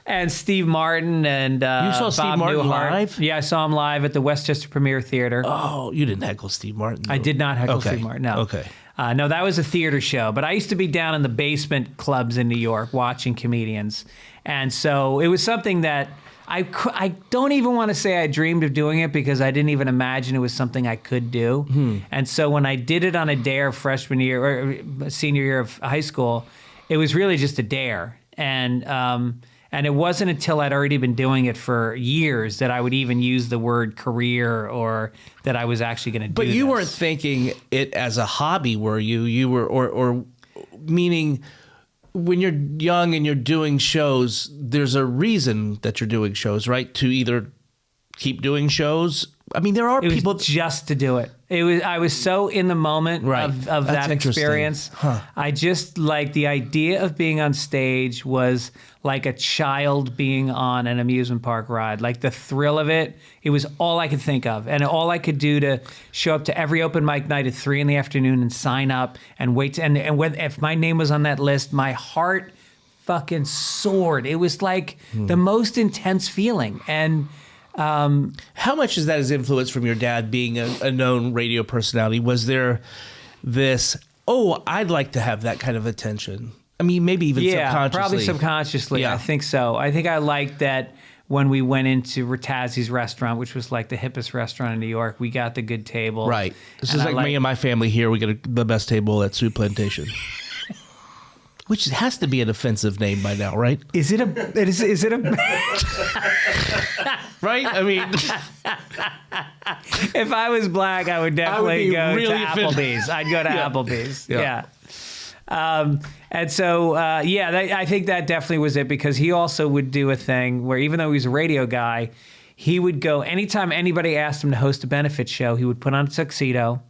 And Steve Martin and you saw Bob Steve Martin Newhart. live? Yeah, I saw him live at the Westchester Premier Theater. Oh, you didn't heckle Steve Martin, though. I did not heckle Steve Martin. No. Okay. No, that was a theater show. But I used to be down in the basement clubs in New York watching comedians, and so it was something that I don't even want to say I dreamed of doing it because I didn't even imagine it was something I could do. And so when I did it on a dare freshman year or senior year of high school, it was really just a dare. And it wasn't until I'd already been doing it for years that I would even use the word career or that I was actually going to do But you this. weren't thinking it as a hobby, were you? You were, or meaning when you're young and you're doing shows, there's a reason that you're doing shows, right? To either keep doing shows? I mean, there are It people was just to do it. I was so in the moment of that experience. Huh. I just like the idea of being on stage was like a child being on an amusement park ride. Like the thrill of it, it was all I could think of. And all I could do to show up to every open mic night at 3 p.m. and sign up and wait. If my name was on that list, my heart fucking soared. It was like the most intense feeling. And how much is that as influence from your dad being a known radio personality? Was there this, I'd like to have that kind of attention? I mean, maybe even subconsciously. Probably subconsciously. Yeah. I think so. I think I liked that when we went into Rattazzi's restaurant, which was like the hippest restaurant in New York, we got the good table. Right. This is like me and my family here. We get the best table at Soup Plantation. Which has to be an offensive name by now, right? Is it a... Right? I mean... If I was black, I would definitely go really to Applebee's. I'd go to Applebee's. Yeah. And so, I think that definitely was it, because he also would do a thing where, even though he was a radio guy, he would go, anytime anybody asked him to host a benefit show, he would put on a tuxedo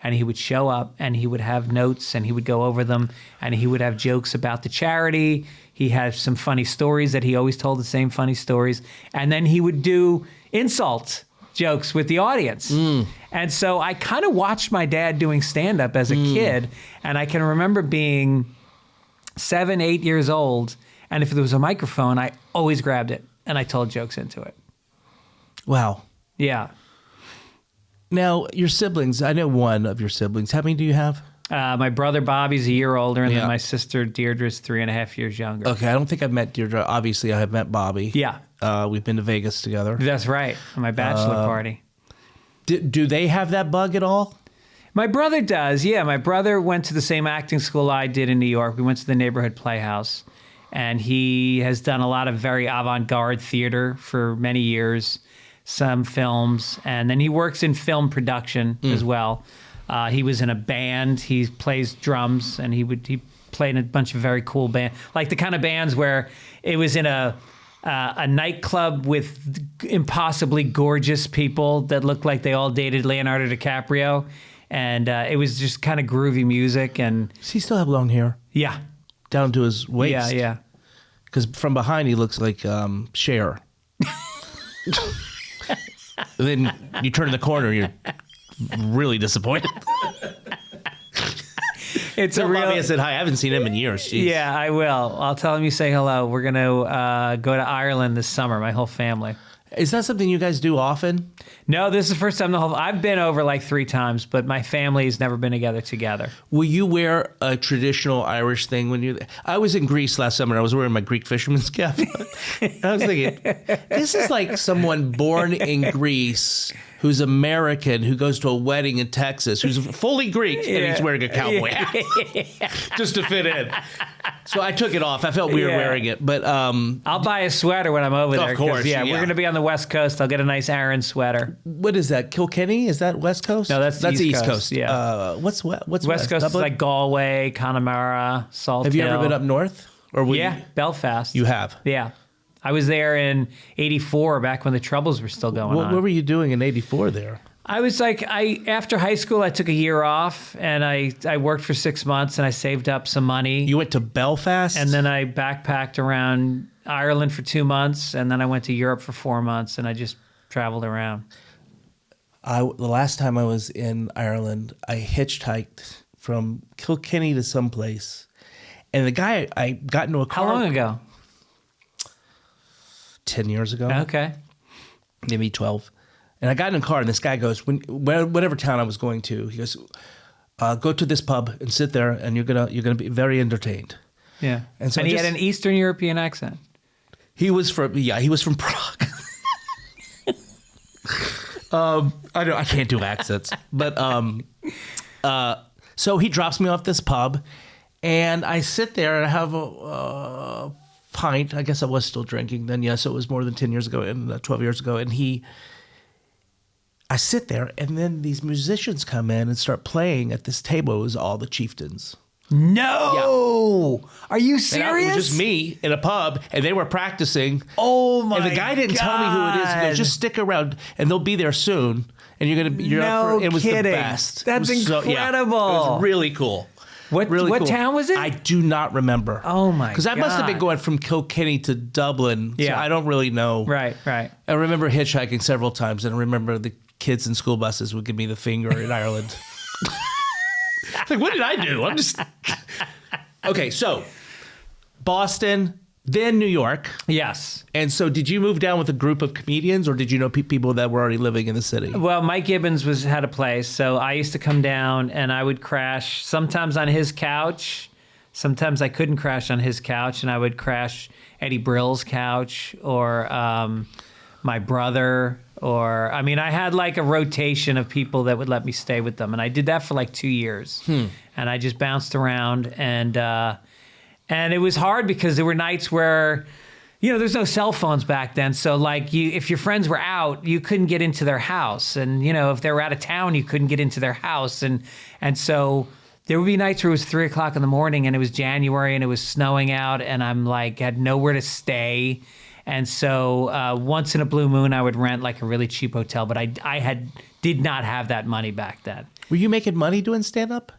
and he would show up and he would have notes and he would go over them and he would have jokes about the charity. He had some funny stories that he always told the same funny stories. And then he would do insult jokes with the audience. And so I kind of watched my dad doing stand-up as a kid, and I can remember being 7, 8 years old, and if there was a microphone, I always grabbed it and I told jokes into it. Wow. Yeah. Now, your siblings, I know one of your siblings. How many do you have? My brother Bobby's a year older, and Yeah. then my sister Deirdre's 3.5 years younger. Okay, I don't think I've met Deirdre. Obviously, I have met Bobby. Yeah. We've been to Vegas together. That's right, on my bachelor party. Do they have that bug at all? My brother does, yeah. My brother went to the same acting school I did in New York. We went to the Neighborhood Playhouse, and he has done a lot of very avant-garde theater for many years, some films, and then he works in film production as well. He was in a band. He plays drums, and he played in a bunch of very cool bands, like the kind of bands where it was in a nightclub with impossibly gorgeous people that looked like they all dated Leonardo DiCaprio, and it was just kind of groovy music. And Does he still have long hair? yeah, Down to his waist? yeah. Because from behind, he looks like Cher. Then you turn the corner, you're really disappointed. It's Tell a real. Bobby I said hi. I haven't seen him in years. Jeez. Yeah, I will. I'll tell him you say hello. We're gonna go to Ireland this summer. My whole family. Is that something you guys do often? No, this is the first time I've been over like 3 times, but my family's never been together. Will you wear a traditional Irish thing when you? I was in Greece last summer. And I was wearing my Greek fisherman's cap. I was thinking, this is like someone born in Greece who's American who goes to a wedding in Texas who's fully Greek and he's wearing a cowboy hat just to fit in. So I took it off. I felt weird wearing it, but I'll buy a sweater when I'm over there. Of course, we're going to be on the West Coast. I'll get a nice Aaron sweater. what is that? Kilkenny? Is that West Coast? No, that's the East Coast, Coast. yeah. What's West Coast is Dublin? like Galway, Connemara, Salt Have you Hill. ever been up north? Or Belfast. You have. Yeah. I was there in 84, back when the Troubles were still going on. What were you doing in '84 there? I was like, after high school, I took a year off, and I worked for 6 months, and I saved up some money. You went to Belfast? And then I backpacked around Ireland for 2 months, and then I went to Europe for 4 months, and I just traveled around. The last time I was in Ireland, I hitchhiked from Kilkenny to someplace. And the guy, I got into a car. How long ago? 10 years ago. Okay. Maybe 12. And I got in a car, and this guy goes, whatever town I was going to, he goes, go to this pub and sit there, and you're gonna be very entertained. Yeah. And so he had an Eastern European accent. He was from Prague. I can't do accents, but so he drops me off this pub, and I sit there and I have a pint. I guess I was still drinking then. Yes, it was more than 10 years ago and 12 years ago. And I sit there, and then these musicians come in and start playing at this table. It was all the chieftains. No. Are you And serious? it was just me in a pub, and they were practicing. Oh my! And the guy didn't tell me who it is. He goes, "Just stick around, and they'll be there soon." And you're gonna, you're up No for, it was kidding. the best. That's It was incredible. it was really cool. What town was it? I do not remember. Oh my! Because I must have been God. going from Kilkenny to Dublin. So Yeah. I don't really know. Right. I remember hitchhiking several times, and I remember the kids in school buses would give me the finger in Ireland. Like, what did I do? I'm just okay. So Boston, then New York. Yes. And so, did you move down with a group of comedians, or did you know people that were already living in the city? Well, Mike Gibbons had a place, so I used to come down and I would crash sometimes on his couch. Sometimes I couldn't crash on his couch, and I would crash Eddie Brill's couch or my brother. Or, I mean, I had like a rotation of people that would let me stay with them. And I did that for like 2 years. And I just bounced around. And it was hard because there were nights where, there's no cell phones back then. So like if your friends were out, you couldn't get into their house. And, if they were out of town, you couldn't get into their house. And so there would be nights where it was 3 o'clock in the morning and it was January and it was snowing out. And I'm like, had nowhere to stay. And so once in a blue moon, I would rent like a really cheap hotel, but I did not have that money back then. Were you making money doing stand up?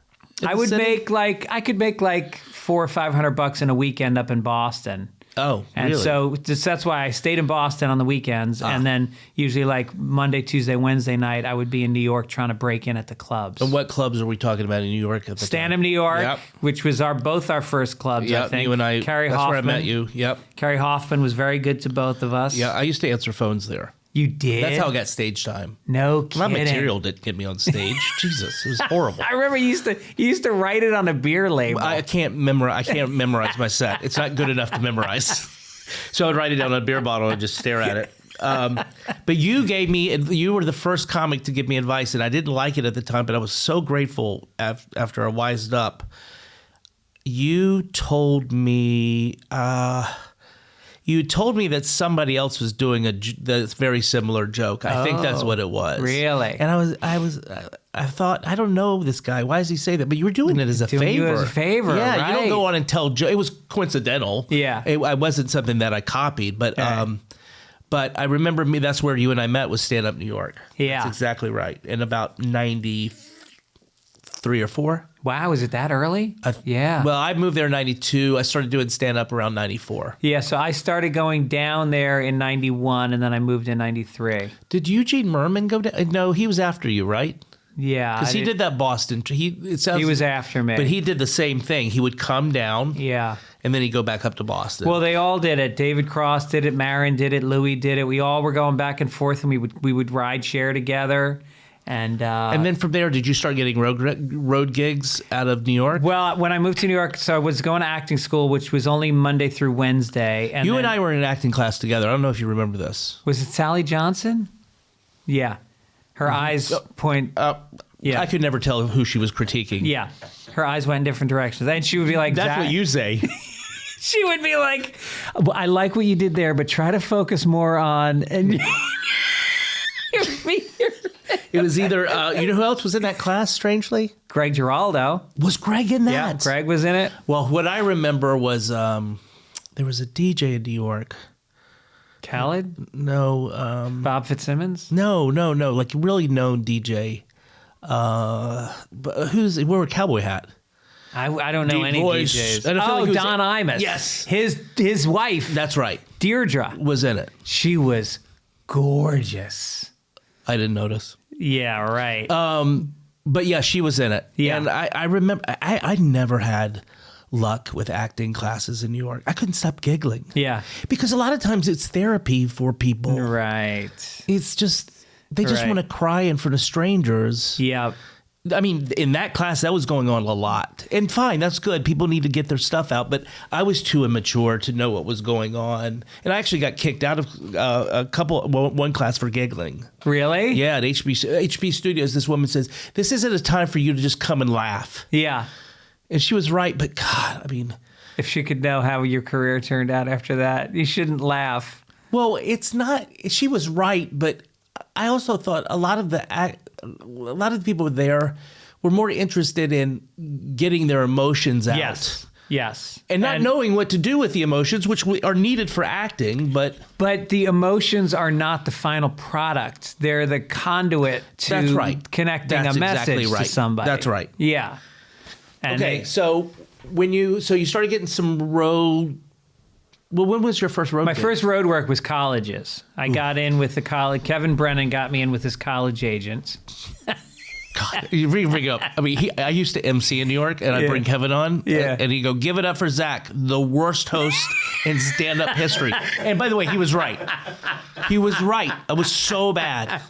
I could make like $400 or $500 in a weekend up in Boston. Oh, and really? so that's why I stayed in Boston on the weekends, and then usually like Monday, Tuesday, Wednesday night, I would be in New York trying to break in at the clubs. And what clubs are we talking about in New York at the Stand time? Up New York, Yep. which was both our first clubs. I think. You and I. Carrie that's Hoffman. where I met you. Yep. Carrie Hoffman was very good to both of us. Yeah, I used to answer phones there. You did? That's how I got stage time. No kidding. My material didn't get me on stage. Jesus, it was horrible. I remember you used to write it on a beer label. I can't memorize my set. It's not good enough to memorize. So I'd write it down on a beer bottle and just stare at it. But you were the first comic to give me advice, and I didn't like it at the time, but I was so grateful after I wised up. You told me that somebody else was doing a very similar joke. I think that's what it was. Really? And I thought, I don't know this guy. Why does he say that? But you were doing it as a favor. You as a favor, yeah. right. You don't go on and tell jokes. It was coincidental. Yeah. It wasn't something that I copied, but I remember that's where you and I met, was Stand Up New York. Yeah. That's exactly right. In about 93 or 4. Wow, is it that early? Yeah. Well, I moved there in 92. I started doing stand-up around 94. Yeah, so I started going down there in 91, and then I moved in 93. Did Eugene Merman go down? No, he was after you, right? Yeah. Because he did that Boston. He was after me. But he did the same thing. He would come down. Yeah. And then he'd go back up to Boston. Well, they all did it. David Cross did it. Marin did it. Louie did it. We all were going back and forth, and we would ride share together. And then from there, did you start getting road gigs out of New York? Well, when I moved to New York, so I was going to acting school, which was only Monday through Wednesday. And you and I were in an acting class together. I don't know if you remember this. Was it Sally Johnson? Yeah. Her eyes point... yeah. I could never tell who she was critiquing. Yeah. Her eyes went in different directions. And she would be like... That's what you say. She would be like, well, I like what you did there, but try to focus more on... And It was either, you know who else was in that class, strangely? Greg Giraldo. Was Greg in that? Yeah, Greg was in it. Well, what I remember was there was a DJ in New York. Khaled? No. Bob Fitzsimmons? No. Like, really known DJ. But where Cowboy Hat? I don't know Deep any voice. DJs. And I feel like he was Don Imus. Yes. His wife, That's right. Deirdre, Was in it. she was gorgeous. I didn't notice. Yeah, right. But yeah, she was in it. Yeah. And I remember, I never had luck with acting classes in New York. I couldn't stop giggling. Yeah. Because a lot of times it's therapy for people. Right. It's just, they just Right. want to cry in front of strangers. Yeah. I mean, in that class, that was going on a lot. And fine, that's good. People need to get their stuff out. But I was too immature to know what was going on. And I actually got kicked out of one class for giggling. Really? Yeah, at HB Studios, this woman says, this isn't a time for you to just come and laugh. Yeah. And she was right. But God, I mean. If she could know how your career turned out after that, you shouldn't laugh. Well, it's not, she was right. But I also thought a lot of the people there were more interested in getting their emotions out. Yes. And not knowing what to do with the emotions, which are needed for acting, but the emotions are not the final product. They're the conduit to connecting a message to somebody. That's right. Yeah. And so you started getting some road. Well, when was your first road? My first road work was colleges. I got in with the college. Kevin Brennan got me in with his college agents. God, you bring up. I mean, I used to MC in New York, and I'd bring Kevin on, and he'd go, "Give it up for Zach, the worst host in stand-up history." And by the way, he was right. He was right. I was so bad.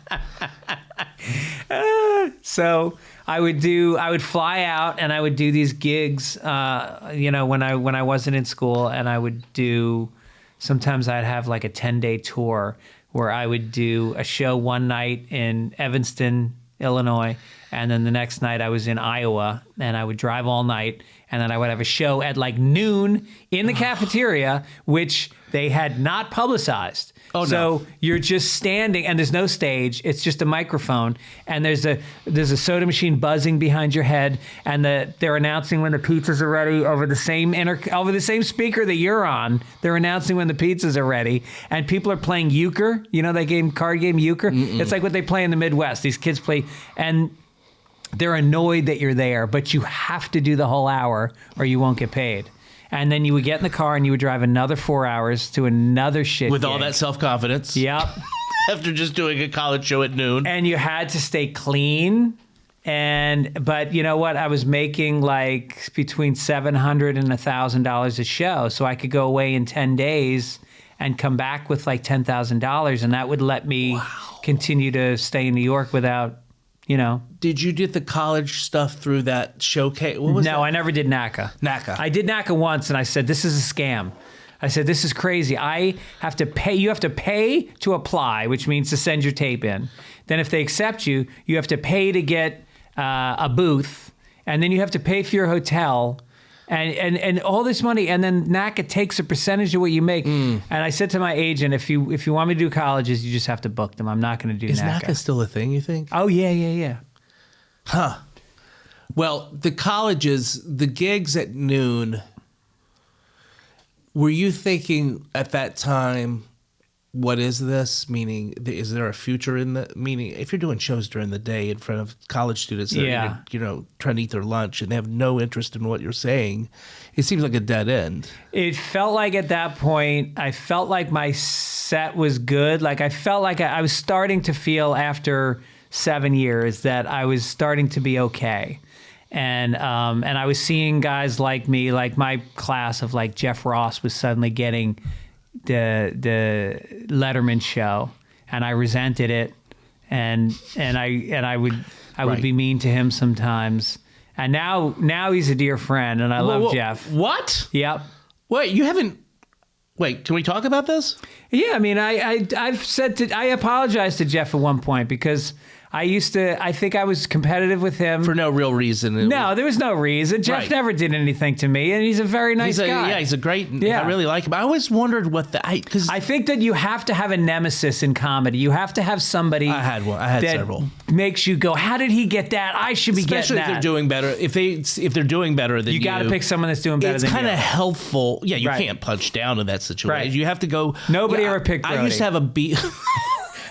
So I would fly out, and I would do these gigs, when I wasn't in school, and I would do. Sometimes I'd have like a 10-day tour where I would do a show one night in Evanston, Illinois, and then the next night I was in Iowa, and I would drive all night, and then I would have a show at like noon in the cafeteria, which they had not publicized. So you're just standing, and there's no stage. It's just a microphone, and there's a soda machine buzzing behind your head, and they're announcing when the pizzas are ready over the same speaker that you're on. They're announcing when the pizzas are ready, and people are playing euchre. You know that card game euchre? It's like what they play in the Midwest. These kids play, and they're annoyed that you're there, but you have to do the whole hour or you won't get paid. And then you would get in the car and you would drive another 4 hours to another shit with gig. all that self-confidence. Yep. After just doing a college show at noon. And you had to stay clean. But you know what? I was making like between $700 and $1,000 a show. So I could go away in 10 days and come back with like $10,000. And that would let me continue to stay in New York without, Did you get the college stuff through that showcase? What was that? I never did NACA. I did NACA once, and I said, this is a scam. I said, this is crazy. I have to pay. You have to pay to apply, which means to send your tape in. Then if they accept you, you have to pay to get a booth, and then you have to pay for your hotel, and all this money, and then NACA takes a percentage of what you make. And I said to my agent, if you want me to do colleges, you just have to book them. I'm not going to do NACA. Is NACA still a thing, you think? Oh, yeah. Huh. Well, the colleges, the gigs at noon, were you thinking at that time, what is this? Meaning, is there a future in the, meaning, if you're doing shows during the day in front of college students that are, trying to eat their lunch and they have no interest in what you're saying, it seems like a dead end. It felt like at that point, I felt like my set was good. Like I felt like I was starting to feel after 7 years that I was starting to be okay. And I was seeing guys like me, like my class of like Jeff Ross was suddenly getting the Letterman show, and I resented it, and I would be mean to him sometimes. And now he's a dear friend, and I love Jeff. What? Yep. Wait, you haven't. Wait, can we talk about this? Yeah, I mean, I apologized to Jeff at one point because I think I was competitive with him. For no real reason. There was no reason. Jeff never did anything to me, and he's a very nice guy. Yeah, he's a great, I really like him. I always wondered what because I think that you have to have a nemesis in comedy. You have to have somebody. I had one. I had several. Makes you go, how did he get that? I should be Especially getting that. Especially if they're doing better. If they're doing better than you. You got to pick someone that's doing better than you. It's kind of helpful. Yeah, you can't punch down in that situation. Right. You have to go. Nobody ever picked Brody. I used to have a beef.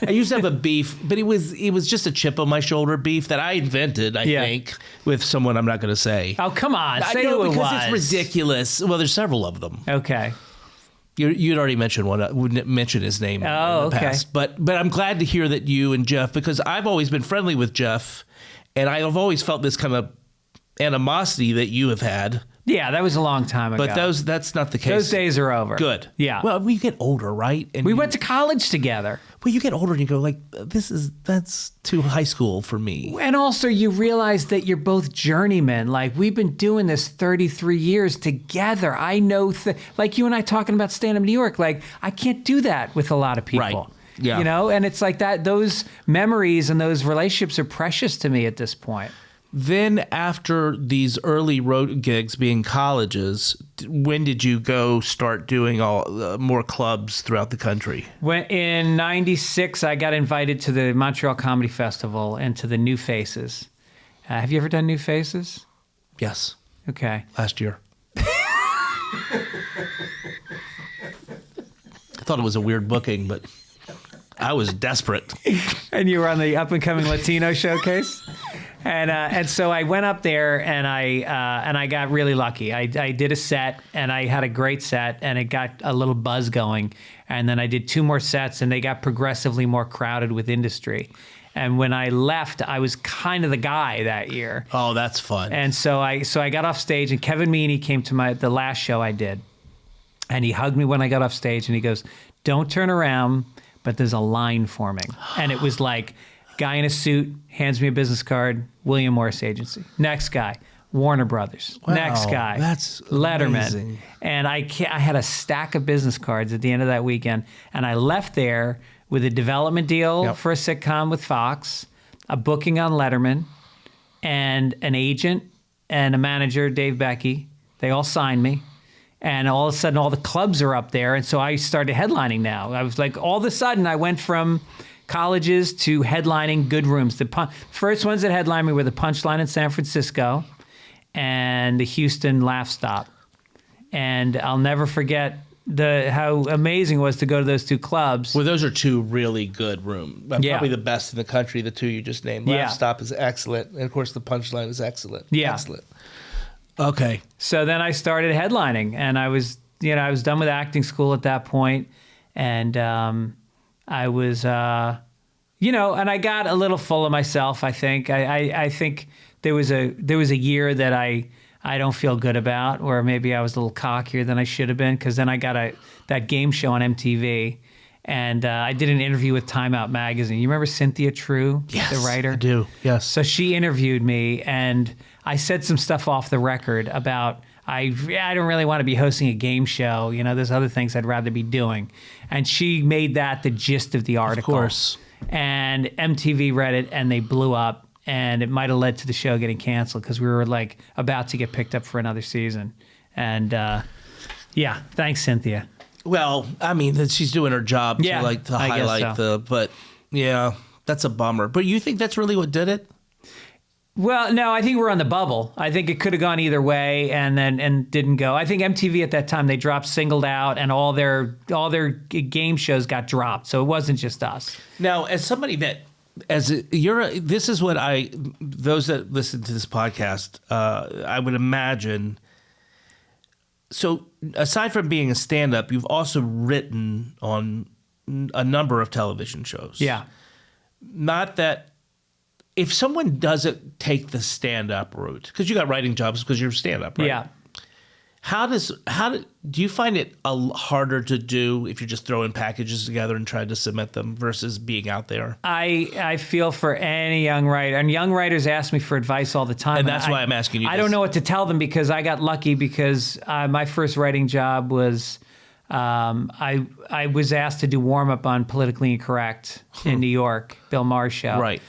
I used to have a beef, but it was just a chip on my shoulder beef that I invented, I think, with someone I'm not going to say. Oh, come on. Say who it was. Because it's ridiculous. Well, there's several of them. Okay. You'd already mentioned one. I wouldn't mention his name in the past. But I'm glad to hear that you and Jeff, because I've always been friendly with Jeff, and I've always felt this kind of animosity that you have had. Yeah, that was a long time ago. But that's not the case. Those days are over. Good. Yeah. Well, we get older, right? And we went to college together. Well, you get older and you go like, that's too high school for me. And also you realize that you're both journeymen. Like we've been doing this 33 years together. I know, like you and I talking about stand-up New York, like I can't do that with a lot of people. Right. Yeah. And it's like that, those memories and those relationships are precious to me at this point. Then after these early road gigs being colleges, when did you go start doing more clubs throughout the country? In 96, I got invited to the Montreal Comedy Festival and to the New Faces. Have you ever done New Faces? Yes. Okay. Last year. I thought it was a weird booking, but I was desperate. And you were on the up and coming Latino showcase, and so I went up there and I got really lucky. I did a set and I had a great set and it got a little buzz going, and then I did 2 more sets and they got progressively more crowded with industry. And when I left, I was kind of the guy that year. Oh, that's fun. And so I got off stage and Kevin Meaney came to the last show I did, and he hugged me when I got off stage and he goes, "Don't turn around, but there's a line forming." And it was like, guy in a suit hands me a business card, William Morris Agency. Next guy, Warner Brothers. Wow, Next guy, that's Letterman. amazing. And I had a stack of business cards at the end of that weekend, and I left there with a development deal for a sitcom with Fox, a booking on Letterman, and an agent and a manager, Dave Becky. They all signed me. And all of a sudden, all the clubs are up there. And so I started headlining now. I was like, all of a sudden, I went from colleges to headlining good rooms. The first ones that headlined me were the Punchline in San Francisco and the Houston Laugh Stop. And I'll never forget how amazing it was to go to those 2 clubs. Well, those are 2 really good rooms. Yeah. Probably the best in the country, the 2 you just named. Laugh Stop is excellent. And, of course, the Punchline is excellent. Yeah. Excellent. Okay. So then I started headlining, and I was done with acting school at that point, and I was, and I got a little full of myself. I think I think there was a year that I don't feel good about, or maybe I was a little cockier than I should have been, because then I got that game show on MTV, and I did an interview with Time Out magazine. You remember Cynthia True, yes, the writer? I do. Yes. So she interviewed me, and I said some stuff off the record about I don't really want to be hosting a game show. There's other things I'd rather be doing. And she made that the gist of the article. Of course. And MTV read it, and they blew up. And it might have led to the show getting canceled because we were like about to get picked up for another season. And thanks, Cynthia. Well, I mean, she's doing her job Yeah, to I guess highlight so. but yeah, that's a bummer. But you think that's really what did it? Well, no, I think we're on the bubble. I think it could have gone either way and didn't go. I think MTV at that time, they dropped Singled Out, and all their game shows got dropped. So it wasn't just us. Now, as somebody that this is what those that listen to this podcast, I would imagine. So aside from being a stand-up, you've also written on a number of television shows. Yeah. Not that if someone doesn't take the stand-up route, because you got writing jobs because you're stand-up, right? Yeah. Do you find it harder to do if you're just throwing packages together and trying to submit them versus being out there? I feel for any young writer, and young writers ask me for advice all the time. And that's why I'm asking you I this. don't know what to tell them, because I got lucky because my first writing job was I was asked to do warm-up on Politically Incorrect in New York, Bill Maher's show. Right.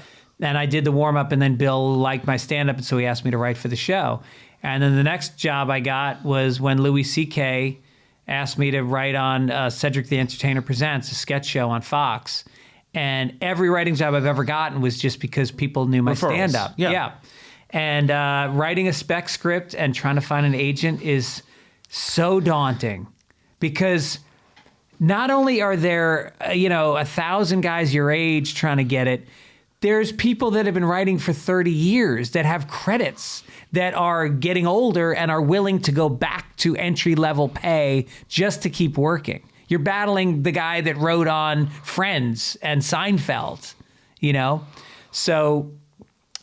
And I did the warm-up, and then Bill liked my stand-up, and so he asked me to write for the show. And then the next job I got was when Louie C.K. asked me to write on Cedric the Entertainer Presents, a sketch show on Fox. And every writing job I've ever gotten was just because people knew my Referrals. stand-up. Yeah. And writing a spec script and trying to find an agent is so daunting, because not only are there, 1,000 guys your age trying to get it, there's people that have been writing for 30 years that have credits that are getting older and are willing to go back to entry-level pay just to keep working. You're battling the guy that wrote on Friends and Seinfeld, So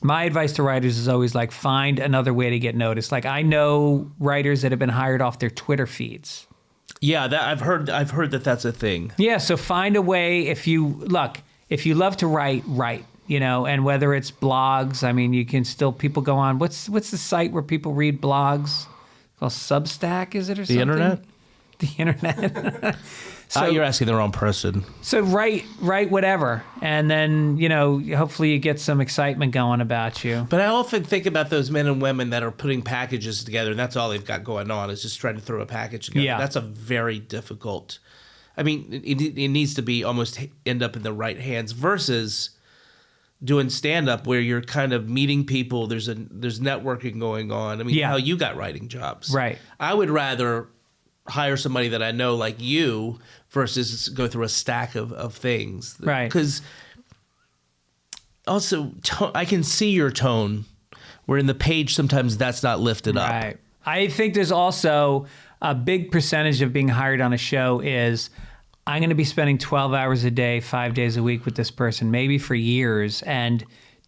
my advice to writers is always like, find another way to get noticed. Like, I know writers that have been hired off their Twitter feeds. Yeah, I've heard that that's a thing. Yeah, so find a way. If you love to write, and whether it's blogs, I mean, you can still, people go on, what's the site where people read blogs? Called Substack, is it, or something? The internet? The internet. So you're asking the wrong person. So write whatever, and then, hopefully you get some excitement going about you. But I often think about those men and women that are putting packages together, and that's all they've got going on is just trying to throw a package together. Yeah. That's a very difficult. I mean, it needs to be almost end up in the right hands versus doing stand-up where you're kind of meeting people. There's networking going on. I mean, how you got writing jobs. Right. I would rather hire somebody that I know like you versus go through a stack of things. Right. Because also, I can see your tone where in the page sometimes that's not lifted up. Right. I think there's also a big percentage of being hired on a show is I'm going to be spending 12 hours a day, 5 days a week with this person, maybe for years. And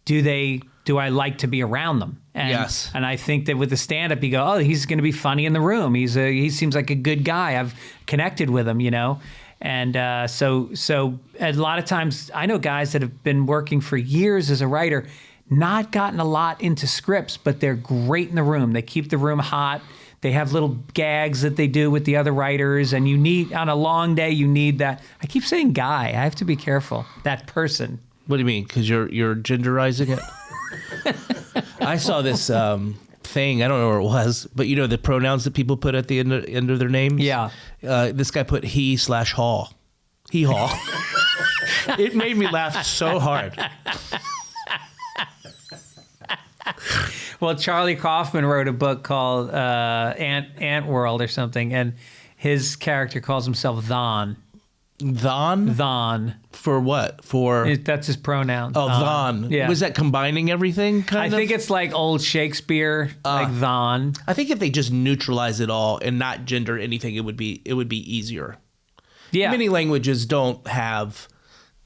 do I like to be around them? And, yes. And I think that with the stand-up, you go, oh, he's going to be funny in the room. He seems like a good guy. I've connected with him, And so a lot of times I know guys that have been working for years as a writer, not gotten a lot into scripts, but they're great in the room. They keep the room hot. They have little gags that they do with the other writers, and on a long day, you need that. I keep saying guy. I have to be careful. That person. What do you mean? Because you're genderizing it? I saw this thing. I don't know where it was, but the pronouns that people put at the end of their names? Yeah. This guy put he/haw. He-haw. It made me laugh so hard. Well, Charlie Kaufman wrote a book called Ant World or something, and his character calls himself Thon. Thon. For what? That's his pronoun. Oh, Thon. Yeah. Was that combining everything, I think it's like old Shakespeare, like Thon. I think if they just neutralize it all and not gender anything, it would be easier. Yeah. Many languages don't have...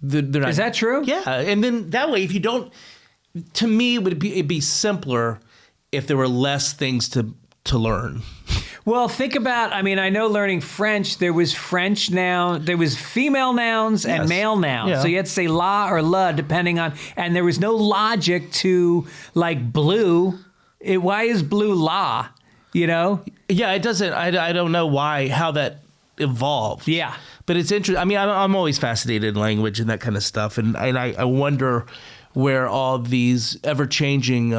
They're not, is that true? Yeah. And then that way, if you don't... To me, it'd be simpler if there were less things to learn. Well, think about, I know learning French, there was French noun, there was female nouns and male nouns. Yeah. So you had to say la or la depending on, and there was no logic to like blue. Why is blue la, Yeah, it doesn't, I don't know how that evolved. Yeah. But it's interesting. I'm always fascinated in language and that kind of stuff. And I wonder where all these ever-changing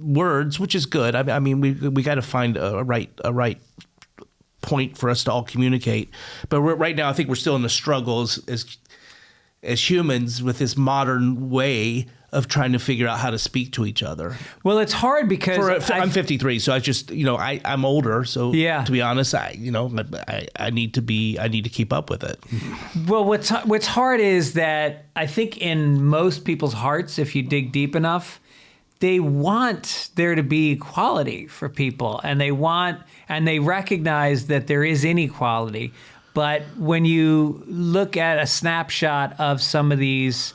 words, which is good. We got to find a right point for us to all communicate. But right now, I think we're still in the struggles as humans with this modern way of trying to figure out how to speak to each other. Well, it's hard because I'm 53, so I just I'm older. So to be honest, I need to keep up with it. Well, what's hard is that I think in most people's hearts, if you dig deep enough, they want there to be equality for people, and they recognize that there is inequality. But when you look at a snapshot of some of these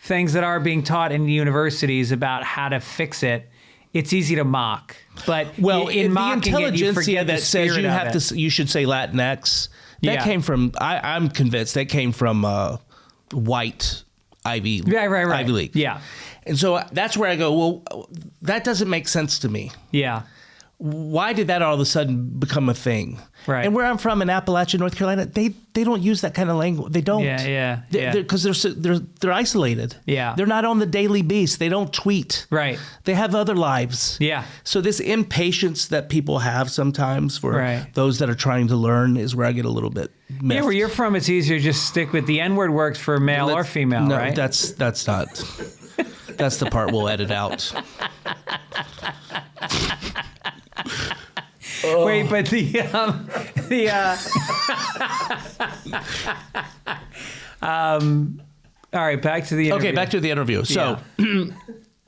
things that are being taught in universities about how to fix it, it's easy to mock. But in mocking it, you forget that the says spirit you should say Latinx. That came from. I'm convinced that came from white Ivy League. Yeah, and so that's where I go. Well, that doesn't make sense to me. Yeah. Why did that all of a sudden become a thing? Right. And where I'm from in Appalachia, North Carolina, they don't use that kind of language. They don't. Yeah. Because they're isolated. Yeah. They're not on the Daily Beast. They don't tweet. Right. They have other lives. Yeah. So this impatience that people have sometimes for those that are trying to learn is where I get a little bit miffed. Yeah, where you're from, it's easier to just stick with the N-word works for male or female, no, right? that's not. That's the part we'll edit out. Wait, but all right, back to the interview. Okay, back to the interview. So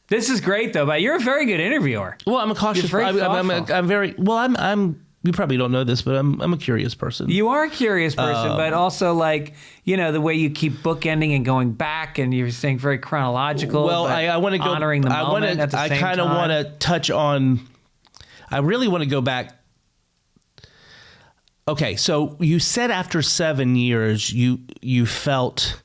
this is great though, but you're a very good interviewer. Well, I'm a cautious. I'm very well. I'm. You probably don't know this, but I'm a curious person. You are a curious person, but also the way you keep bookending and going back, and you're saying very chronological. Well, I want to go honoring the moment at the same time. I kind of want to touch on. I really want to go back. Okay, so you said after 7 years you felt,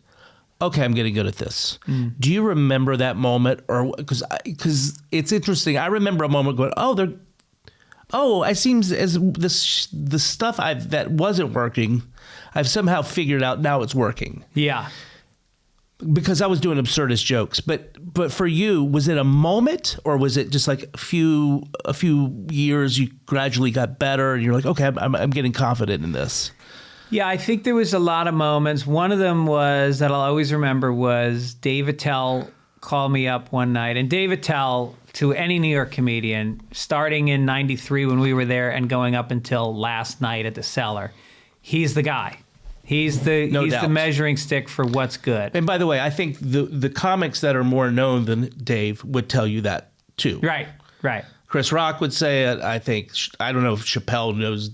okay, I'm getting good at this. Do you remember that moment, or because it's interesting? I remember a moment going, it seems as the stuff that wasn't working, I've somehow figured out now it's working. Yeah. Because I was doing absurdist jokes, but for you, was it a moment, or was it just like a few years you gradually got better and you're like, okay, I'm getting confident in this? Yeah, I think there was a lot of moments. One of them was that I'll always remember was Dave Attell called me up one night. And Dave Attell, to any New York comedian, starting in 93 when we were there and going up until last night at the Cellar, he's the guy. He's the measuring stick for what's good. And by the way, I think the comics that are more known than Dave would tell you that too. Right. Chris Rock would say it. I think, I don't know if Chappelle knows.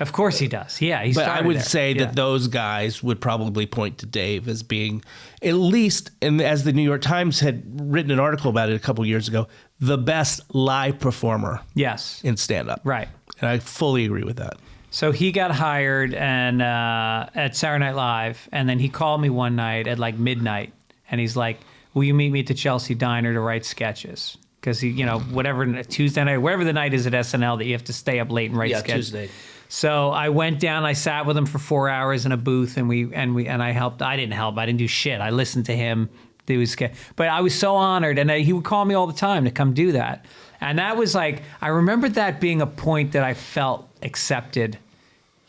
Of course he does. Yeah, but I would say that those guys would probably point to Dave as being, at least, and as the New York Times had written an article about it a couple years ago, the best live performer. Yes. In stand-up. Right. And I fully agree with that. So he got hired and at Saturday Night Live, and then he called me one night at like midnight, and he's like, "Will you meet me at the Chelsea Diner to write sketches?" Because he, whatever Tuesday night, wherever the night is at SNL that you have to stay up late and write sketches. Tuesday. So I went down, I sat with him for 4 hours in a booth, and I helped. I didn't help. I didn't do shit. I listened to him do his sketch. But I was so honored, and he would call me all the time to come do that. And that was like, I remember that being a point that I felt accepted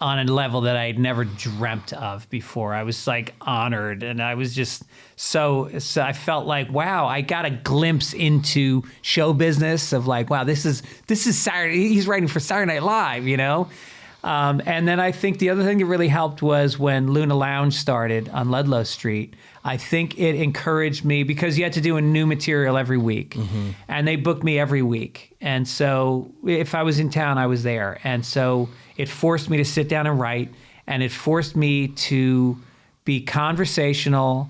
on a level that I had never dreamt of before. I was like honored, and I was just so I felt like, wow, I got a glimpse into show business of like, wow, this is Saturday. He's writing for Saturday Night Live, And then I think the other thing that really helped was when Luna Lounge started on Ludlow Street. I think it encouraged me because you had to do a new material every week, and they booked me every week. And so if I was in town, I was there. And so it forced me to sit down and write, and it forced me to be conversational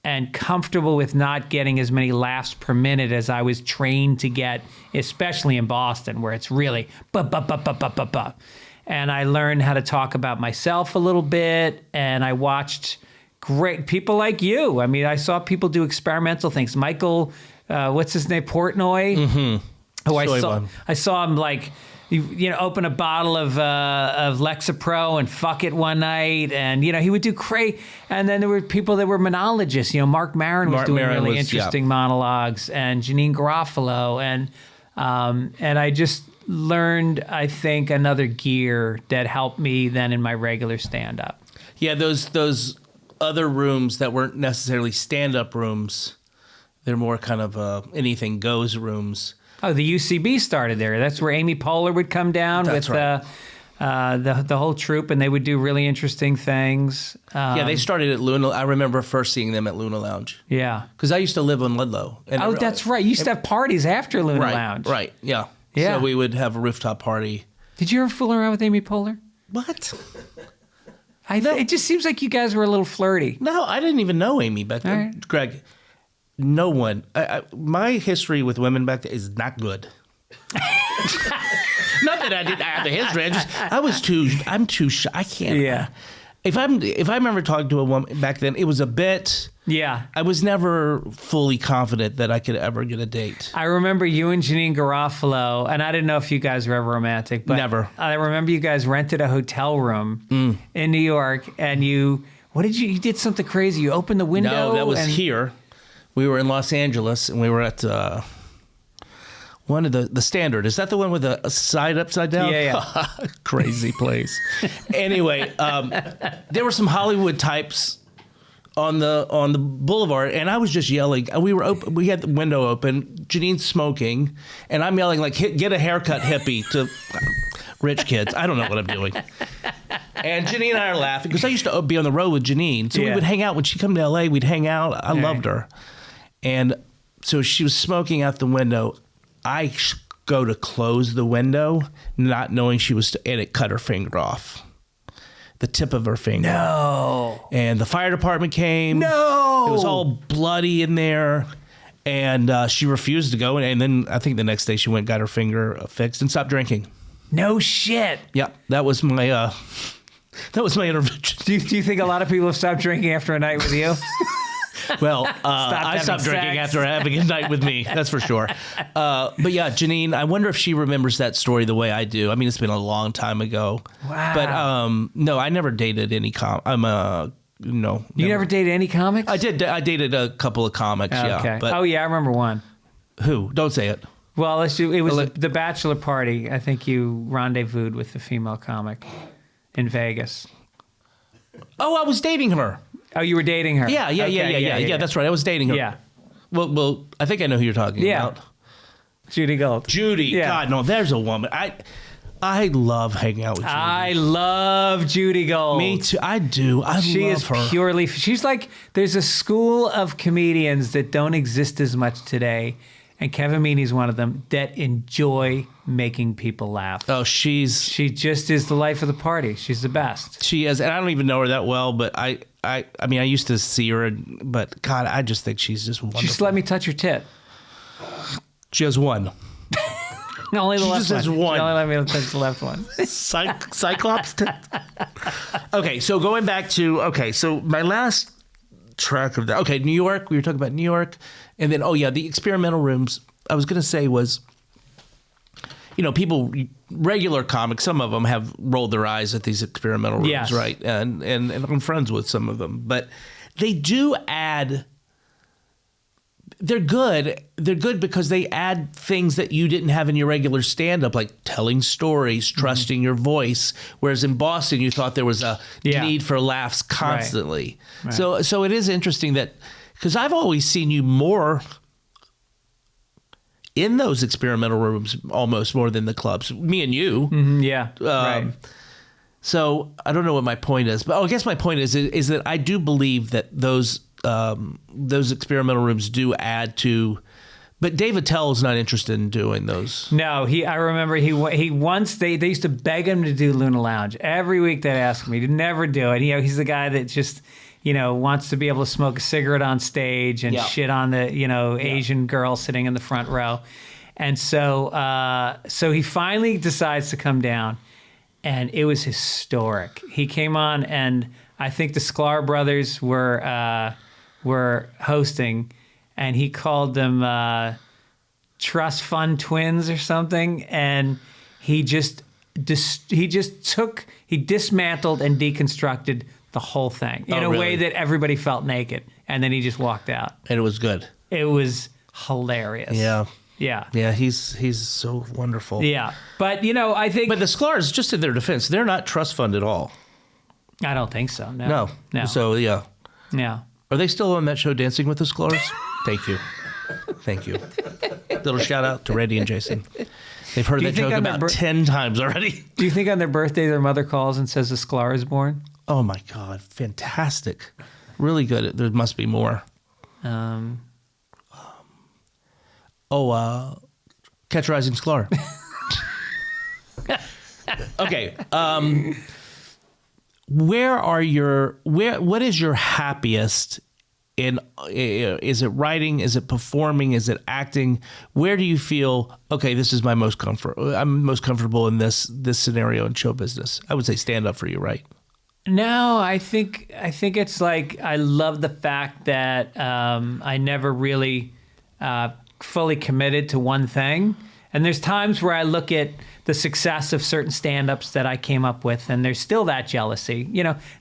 and comfortable with not getting as many laughs per minute as I was trained to get, especially in Boston, where it's really ba-ba-ba-ba-ba-ba-ba. And I learned how to talk about myself a little bit, and I watched great people like you. I mean, I saw people do experimental things. Michael, what's his name, Portnoy? Mm-hmm. Who I saw him like, open a bottle of Lexapro and fuck it one night, and he would do crazy. And then there were people that were monologists. Mark Maron was doing really interesting monologues, and Janine Garofalo, and I just learned, I think, another gear that helped me then in my regular stand-up. Yeah, those other rooms that weren't necessarily stand-up rooms, they're more kind of anything goes rooms. Oh, the UCB started there. That's where Amy Poehler would come down with the whole troupe, and they would do really interesting things. Yeah, they started at Luna. I remember first seeing them at Luna Lounge. Yeah. Because I used to live on Ludlow. And that's right. You used to have parties after Luna Lounge. Right, yeah. So we would have a rooftop party. Did you ever fool around with Amy Poehler? What? It just seems like you guys were a little flirty. No, I didn't even know Amy back then. Right. Greg, no one. My history with women back then is not good. Not that I didn't have a history. I'm too shy. I can't. Yeah. If I'm ever talking to a woman back then, it was a bit. Yeah. I was never fully confident that I could ever get a date. I remember you and Janine Garofalo, and I didn't know if you guys were ever romantic, but never. I remember you guys rented a hotel room in New York, and you did something crazy. You opened the window. No, that was here. We were in Los Angeles, and we were at one of the Standard. Is that the one with a side upside down? Yeah. Crazy place. Anyway, there were some Hollywood types on the boulevard, and I was just yelling. We had the window open. Janine's smoking, and I'm yelling like, "Get a haircut, hippie!" to rich kids. I don't know what I'm doing. And Janine and I are laughing because I used to be on the road with Janine, so we would hang out when she'd come to LA. We'd hang out. I loved her, and so she was smoking out the window. I go to close the window, not knowing she was, and it cut her finger off. The tip of her finger. No. And the fire department came. No. It was all bloody in there. And she refused to go. And then I think the next day she went and got her finger fixed and stopped drinking. No shit. Yep. That was my intervention. Do you think a lot of people have stopped drinking after a night with you? Well, I stopped drinking after having a night with me. That's for sure. But yeah, Janine, I wonder if she remembers that story the way I do. I mean, it's been a long time ago. Wow. But no, I never dated any No. You never dated any comics? I did. I dated a couple of comics. Okay. Yeah. But I remember one. Who? Don't say it. Well, it was the bachelor party. I think you rendezvoused with the female comic in Vegas. Oh, I was dating her. Oh, you were dating her? Yeah. That's right. I was dating her. Yeah. Well, I think I know who you're talking about. Judy Gold. Judy. Yeah. God, no, there's a woman. I love hanging out with Judy. I love Judy Gold. Me too. I do. She love is her. purely. She's like, there's a school of comedians that don't exist as much today, and Kevin Meaney's one of them, that enjoy making people laugh. Oh, she just is the life of the party. She's the best. She is, and I don't even know her that well, but I mean, I used to see her, but God, I just think she's just wonderful. She just let me touch her tit. She has one. Only the She left just one. has one. She only let me touch the left one. Cyclops. Okay, so going back to so my last track of that. Okay, New York. We were talking about New York, and then the experimental rooms. I was going to say was, people, regular comics. Some of them have rolled their eyes at these experimental rooms, yes. right? And I'm friends with some of them, but they do add. They're good. They're good because they add things that you didn't have in your regular stand-up, like telling stories, trusting your voice. Whereas in Boston, you thought there was a need for laughs constantly. Right. So it is interesting that, because I've always seen you more in those experimental rooms, almost more than the clubs. Me and you. Mm-hmm, right. So I don't know what my point is, but I guess my point is that I do believe that those experimental rooms do add to, but Dave Attell is not interested in doing those. No, I remember he once they used to beg him to do Luna Lounge every week. They'd ask him, he'd never do it. He's the guy that just wants to be able to smoke a cigarette on stage and shit on the Asian girl sitting in the front row, and so he finally decides to come down, and it was historic. He came on, and I think the Sklar brothers were hosting, and he called them Trust Fund Twins or something, and he dismantled and deconstructed the whole thing in a way that everybody felt naked, and then he just walked out. And it was good. It was hilarious. Yeah, he's so wonderful. Yeah, but I think, but the Sklars, just in their defense, they're not trust fund at all. I don't think so. No. So yeah. Are they still on that show, Dancing with the Sklars? Thank you. Little shout out to Randy and Jason. They've heard that joke about 10 times already. Do you think on their birthday their mother calls and says the Sklar is born? Oh my God, fantastic! Really good. There must be more. Catch a Rising Sklar. Okay. What is your happiest in? Is it writing? Is it performing? Is it acting? Where do you feel, okay, this is my most comfort. I'm most comfortable in this scenario in show business. I would say stand up for you, right? No, I think it's like, I love the fact that I never really fully committed to one thing. And there's times where I look at the success of certain stand-ups that I came up with, and there's still that jealousy.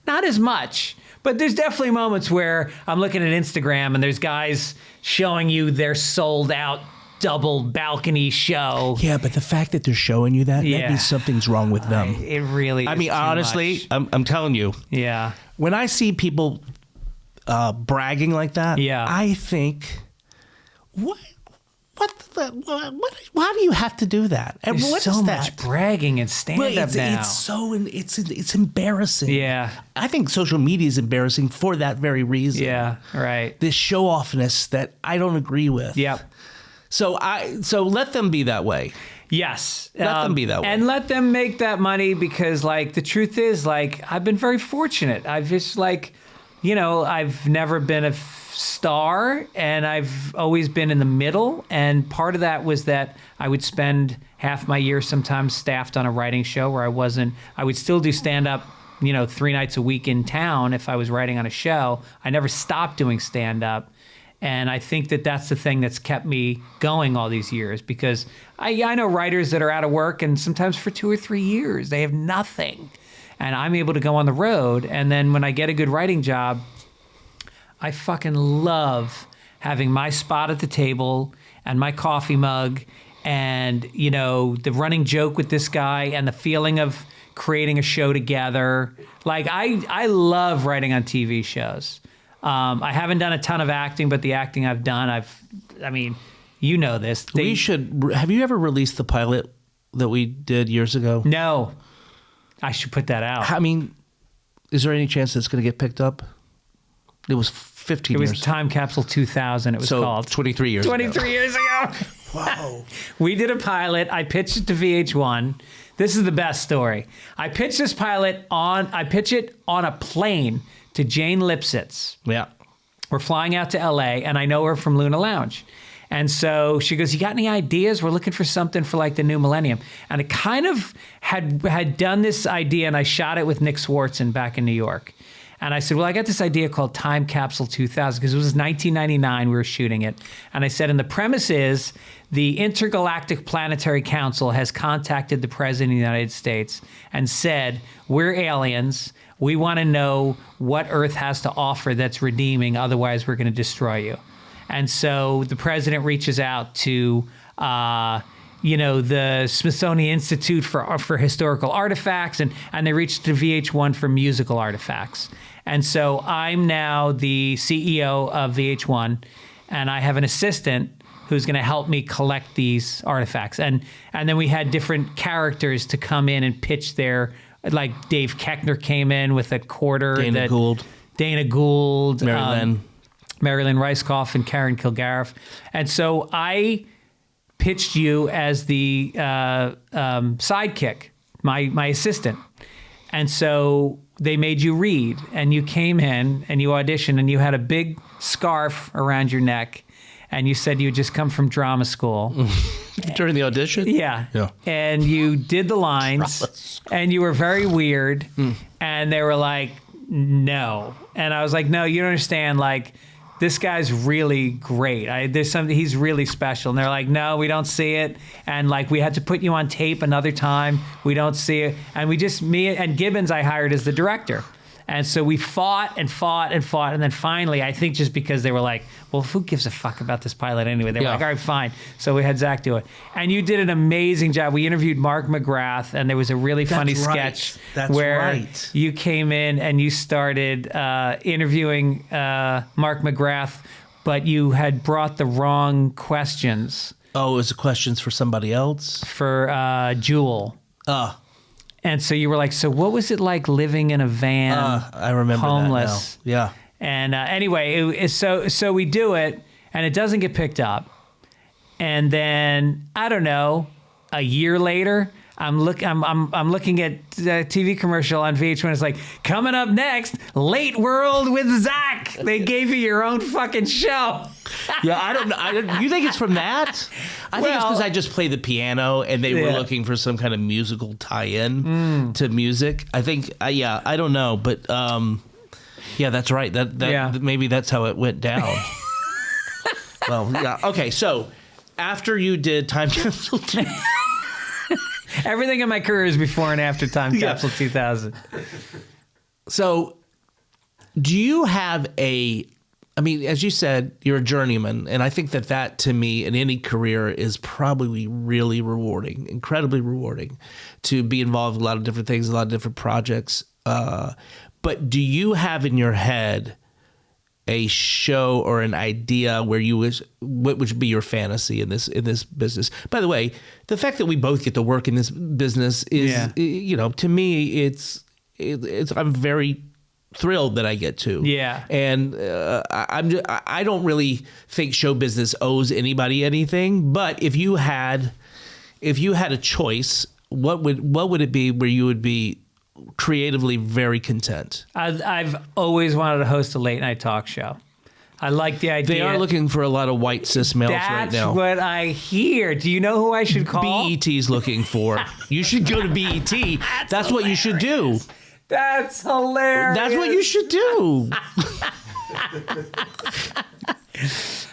Not as much, but there's definitely moments where I'm looking at Instagram and there's guys showing you their sold-out double balcony show. Yeah, but the fact that they're showing you that means something's wrong with them. It really is. I mean, honestly, much. I'm telling you. Yeah. When I see people bragging like that, I think, why do you have to do that? And There's what so is much that? bragging and stand-up now. It's embarrassing. Yeah. I think social media is embarrassing for that very reason. Yeah, right. This show-offness that I don't agree with. Yep. So let them be that way. Yes. Let them be that way. And let them make that money, because the truth is, I've been very fortunate. I've just I've never been a star, and I've always been in the middle. And part of that was that I would spend half my year sometimes staffed on a writing show where I would still do stand up, 3 nights a week in town if I was writing on a show. I never stopped doing stand up. And I think that that's the thing that's kept me going all these years, because I know writers that are out of work, and sometimes for 2 or 3 years they have nothing. And I'm able to go on the road. And then when I get a good writing job, I fucking love having my spot at the table and my coffee mug and, the running joke with this guy and the feeling of creating a show together. Like I love writing on TV shows. I haven't done a ton of acting, but the acting I've done, I mean, you know this. Have you ever released the pilot that we did years ago? No. I should put that out. I mean, is there any chance it's going to get picked up? It was 15 years. It was Time Capsule 2000, it was called. 23 years 23 years ago. Wow. We did a pilot. I pitched it to VH1. This is the best story. I pitched this pilot on a plane to Jane Lipsitz. Yeah. We're flying out to LA, and I know her from Luna Lounge. And so she goes, you got any ideas? We're looking for something for like the new millennium. And I kind of had done this idea, and I shot it with Nick Swartzen back in New York. And I said, well, I got this idea called Time Capsule 2000, because it was 1999 we were shooting it. And I said, and the premise is the Intergalactic Planetary Council has contacted the President of the United States and said, we're aliens. We want to know what Earth has to offer that's redeeming. Otherwise, we're going to destroy you. And so the president reaches out to, the Smithsonian Institute for Historical Artifacts, and they reach to VH1 for musical artifacts. And so I'm now the CEO of VH1, and I have an assistant who's going to help me collect these artifacts. And then we had different characters to come in and pitch their, like Dave Koechner came in with a quarter. Dana Gould, Marilyn Reiskoff, and Karen Kilgariff. And so I pitched you as the sidekick, my assistant. And so they made you read, and you came in and you auditioned, and you had a big scarf around your neck, and you said you had just come from drama school. During the audition? Yeah. And you did the lines, and you were very weird, and they were like, no. And I was like, no, you don't understand, like, this guy's really great. He's really special. And they're like, no, we don't see it. And like, we had to put you on tape another time. We don't see it. And me and Gibbons, I hired as the director. And so we fought and fought and fought. And then finally, I think just because they were like, well, who gives a fuck about this pilot anyway? They were like, all right, fine. So we had Zach do it. And you did an amazing job. We interviewed Mark McGrath, and there was a really funny sketch where you came in and you started interviewing Mark McGrath, but you had brought the wrong questions. Oh, it was the questions for somebody else? For Jewel. And so you were like, so what was it like living in a van, I remember homeless? That now. Yeah. And anyway, so we do it, and it doesn't get picked up. And then, I don't know, a year later, I'm looking at the TV commercial on VH1. It's like, coming up next, Late World with Zach. They gave you your own fucking show. Yeah, I don't know. You think it's from that? I think it's because I just play the piano, and they were looking for some kind of musical tie-in to music. I think, I don't know, but yeah, that's right. That maybe that's how it went down. Well, yeah. Okay, so after you did Time Capsule 2. Everything in my career is before and after Time Capsule 2000. So, do you have I mean, as you said, you're a journeyman, and I think that to me in any career is probably really rewarding, incredibly rewarding, to be involved in a lot of different things, a lot of different projects. But do you have in your head a show or an idea where what would be your fantasy in this business? By the way, the fact that we both get to work in this business is, to me, it's I'm very thrilled that I get to. Yeah. And I don't really think show business owes anybody anything. But if you had a choice, what would it be where you would be creatively very content? I've always wanted to host a late night talk show. I like the idea. They are looking for a lot of white cis males right now. That's what I hear. Do you know who I should call? BET's looking for. You should go to BET. That's what you should do. That's hilarious. That's what you should do.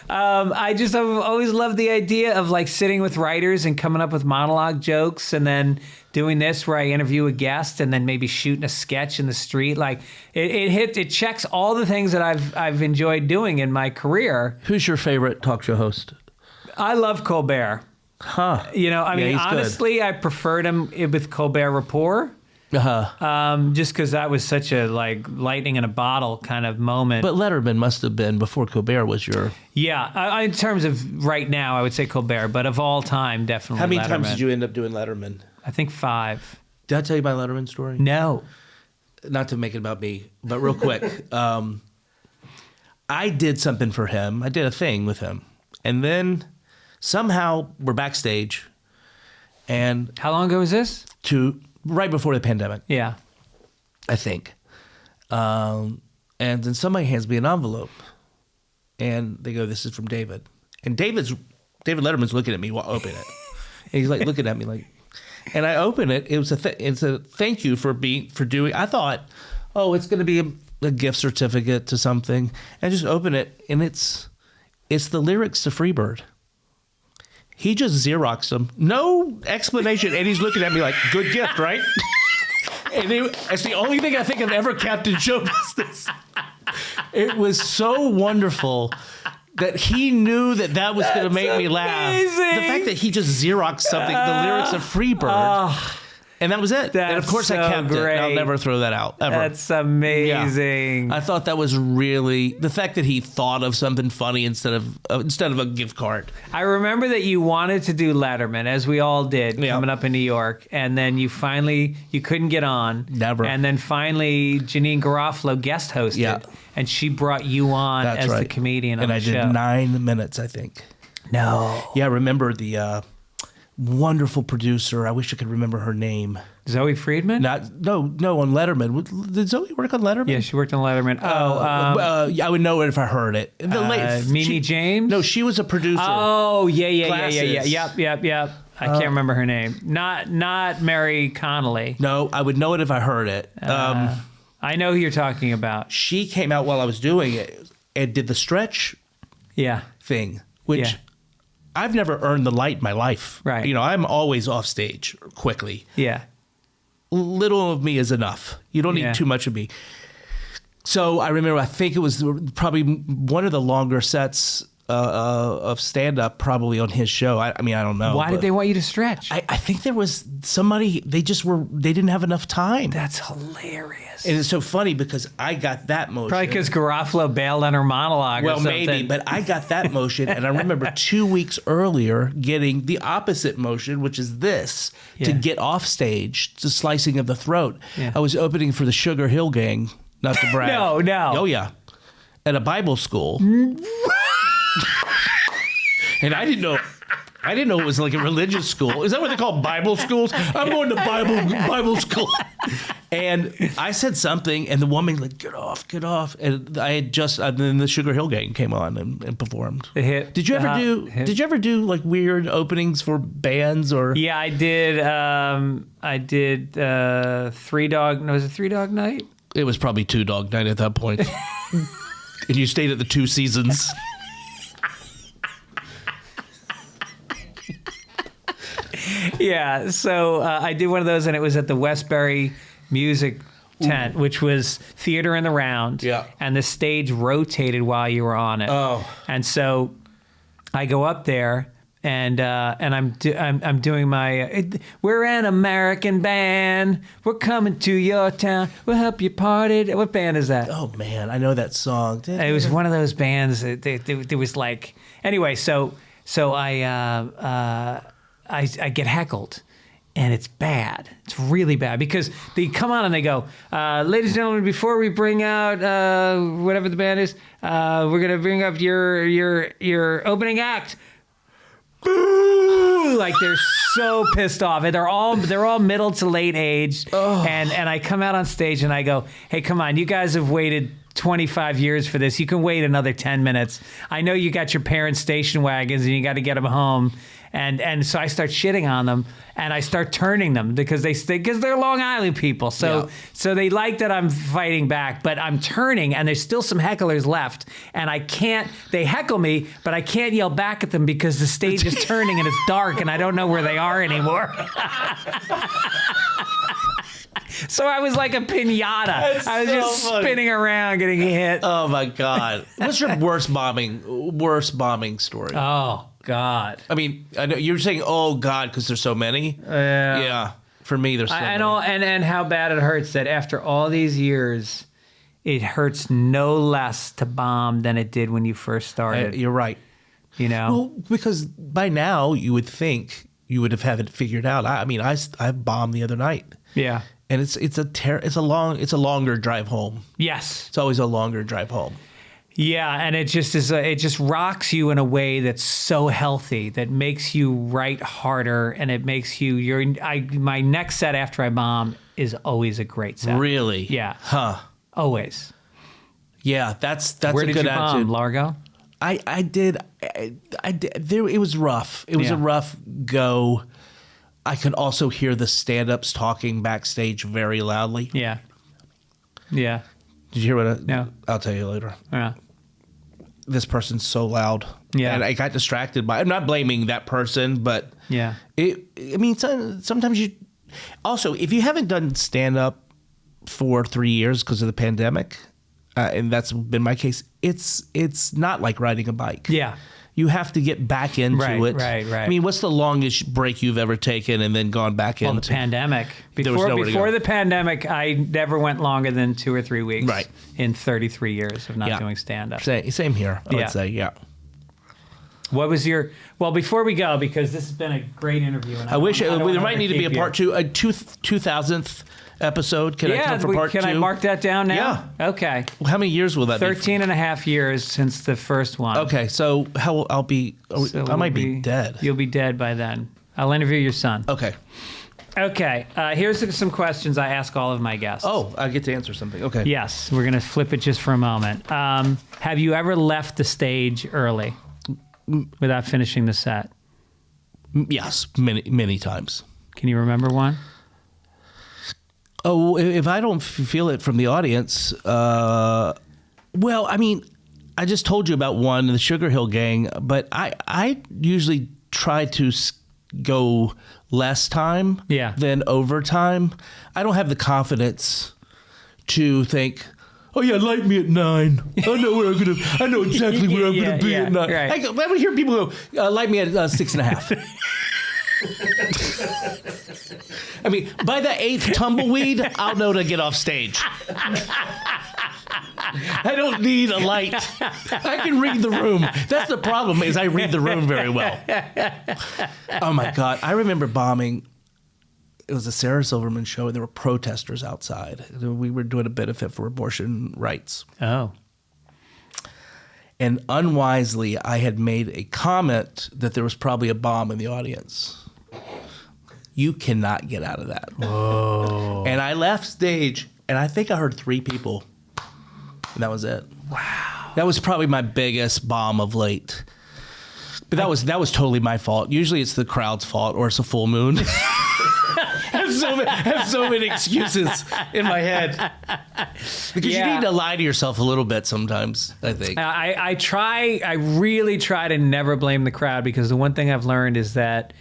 I've always loved the idea of like sitting with writers and coming up with monologue jokes, and then doing this where I interview a guest and then maybe shooting a sketch in the street. Like it checks all the things that I've enjoyed doing in my career. Who's your favorite talk show host? I love Colbert. Huh. Honestly, good. I preferred him with Colbert Report. Just because that was such a like lightning in a bottle kind of moment. But Letterman must have been before Colbert was your... Yeah, in terms of right now, I would say Colbert, but of all time, definitely How many Letterman. times did you end up doing Letterman? I think 5. Did I tell you my Letterman story? No. Not to make it about me, but real quick. I did something for him. I did a thing with him. And then somehow we're backstage. And How long ago was this? right before the pandemic, Yeah. I think. And then somebody hands me an envelope. And they go, "This is from David." And David Letterman's looking at me while I open it. And he's like looking at me like... And I open it. It was it's a thank you for doing. I thought, oh, it's going to be a gift certificate to something. And I just open it, and it's the lyrics to Freebird. He just Xeroxed them, no explanation, and he's looking at me like, "Good gift, right?" And it's the only thing I think I've ever kept in show business. It was so wonderful that he knew that was going to make me laugh. The fact that he just Xeroxed something, the lyrics of Freebird, and that was it. And of course, I kept it. And I'll never throw that out, ever. That's amazing. Yeah. I thought that was really the fact that he thought of something funny instead of a gift card. I remember that you wanted to do Letterman, as we all did, coming up in New York, and then you couldn't get on. Never. And then finally, Janine Garofalo guest hosted, and she brought you on as the comedian on the show. And I did 9 minutes, I think. No. Yeah, I remember the wonderful producer. I wish I could remember her name. Zoe Friedman? No, on Letterman. Did Zoe work on Letterman? Yeah, she worked on Letterman. I would know it if I heard it. Mimi James? No, she was a producer. Oh, yeah. Glasses. Yep. I can't remember her name. Not Mary Connolly. No, I would know it if I heard it. I know who you're talking about. She came out while I was doing it and did the stretch thing, which I've never earned the light in my life. Right. You know, I'm always off stage quickly. Yeah. Little of me is enough. You don't need too much of me. So I remember, I think it was probably one of the longer sets of stand-up probably on his show. I mean, I don't know. Why did they want you to stretch? I think there was somebody, they didn't have enough time. That's hilarious. And it's so funny because I got that motion. Probably because Garofalo bailed on her monologue or something. Well, maybe, but I got that motion, and I remember 2 weeks earlier getting the opposite motion, which is this, to get off stage, the slicing of the throat. Yeah. I was opening for the Sugar Hill Gang, not to brag. No. Oh, yeah. At a Bible school. And I didn't know it was like a religious school. Is that what they call Bible schools? I'm going to Bible school. And I said something, and the woman like, get off. And I had then the Sugar Hill Gang came on and performed. The hit. Did you ever do like weird openings for bands or? Yeah, I did. I did Three Dog. No, was it Three Dog Night? It was probably Two Dog Night at that point. And you stayed at the Two Seasons. Yeah, so I did one of those, and it was at the Westbury Music Tent, which was theater in the round. Yeah, and the stage rotated while you were on it. Oh, and so I go up there, and I'm doing my. We're an American band. We're coming to your town. We'll help you party. What band is that? Oh man, I know that song. It was one of those bands. There was like anyway. So I get heckled, and it's bad. It's really bad because they come on and they go, ladies and gentlemen, before we bring out whatever the band is, we're gonna bring up your opening act. Boo! Like they're so pissed off, and they're all middle to late age. Oh. And I come out on stage and I go, hey, come on, you guys have waited 25 years for this. You can wait another 10 minutes. I know you got your parents' station wagons and you got to get them home. And so I start shitting on them, and I start turning them because they're Long Island people. So they like that I'm fighting back, but I'm turning, and there's still some hecklers left, and I can't. They heckle me, but I can't yell back at them because the stage is turning and it's dark, and I don't know where they are anymore. So I was like a piñata. I was just spinning around, getting hit. Oh my God! What's your worst bombing story? Oh God! I mean, I know you're saying, "Oh God," because there's so many. Yeah. For me, there's so I know, and how bad it hurts that after all these years, it hurts no less to bomb than it did when you first started. You're right. You know? Well, because by now you would think you would have had it figured out. I mean, I bombed the other night. Yeah. And it's a longer drive home. Yes. It's always a longer drive home. Yeah, and it just rocks you in a way that's so healthy, that makes you write harder, and it makes you my next set after I bomb is always a great set. Really? Yeah. Huh. Always. Yeah, that's Where a did good you attitude. bomb, Largo? I did. It was rough. It was a rough go. I could also hear the stand-ups talking backstage very loudly. Yeah. Yeah. Did you hear what? No. I'll tell you later. Yeah. This person's so loud. Yeah. And I got distracted by. I'm not blaming that person, but Yeah. I mean, sometimes you. Also, if you haven't done stand-up for 3 years because of the pandemic, and that's been my case, it's not like riding a bike. Yeah. You have to get back into it. Right. I mean, what's the longest break you've ever taken and then gone back into? Well, the pandemic. There was nowhere to Before go. the pandemic, I never went longer than 2 or 3 weeks. Right. In 33 years of not doing stand-up. Same here, I would say, yeah. What was your... Well, before we go, because this has been a great interview. And I wish don't there wanna might need to be a keep part you. two, a 2000th episode. Can I come for part two? Can I mark that down now? Yeah. Okay. How many years will that be? 13 and a half years since the first one. Okay, so I'll be... So I might be dead. You'll be dead by then. I'll interview your son. Okay. Okay. Here's some questions I ask all of my guests. Oh, I get to answer something. Okay. Yes. We're going to flip it just for a moment. Have you ever left the stage early without finishing the set? Yes, many times. Can you remember one? Oh, if I don't feel it from the audience, well, I mean, I just told you about one, the Sugar Hill Gang, but I usually try to go less time than overtime. I don't have the confidence to think, oh yeah, light me at 9. I know exactly where I'm gonna be at 9. Right. I would hear people go, light me at 6.5. I mean, by the 8th tumbleweed, I'll know to get off stage. I don't need a light. I can read the room. That's the problem, is I read the room very well. Oh my God. I remember bombing. It was a Sarah Silverman show, and there were protesters outside. We were doing a benefit for abortion rights. Oh. And unwisely, I had made a comment that there was probably a bomb in the audience. You cannot get out of that. Whoa. And I left stage, and I think I heard 3 people. And that was it. Wow. That was probably my biggest bomb of late. But that was totally my fault. Usually it's the crowd's fault, or it's a full moon. I have so many excuses in my head. Because you need to lie to yourself a little bit sometimes, I think. I really try to never blame the crowd, because the one thing I've learned is that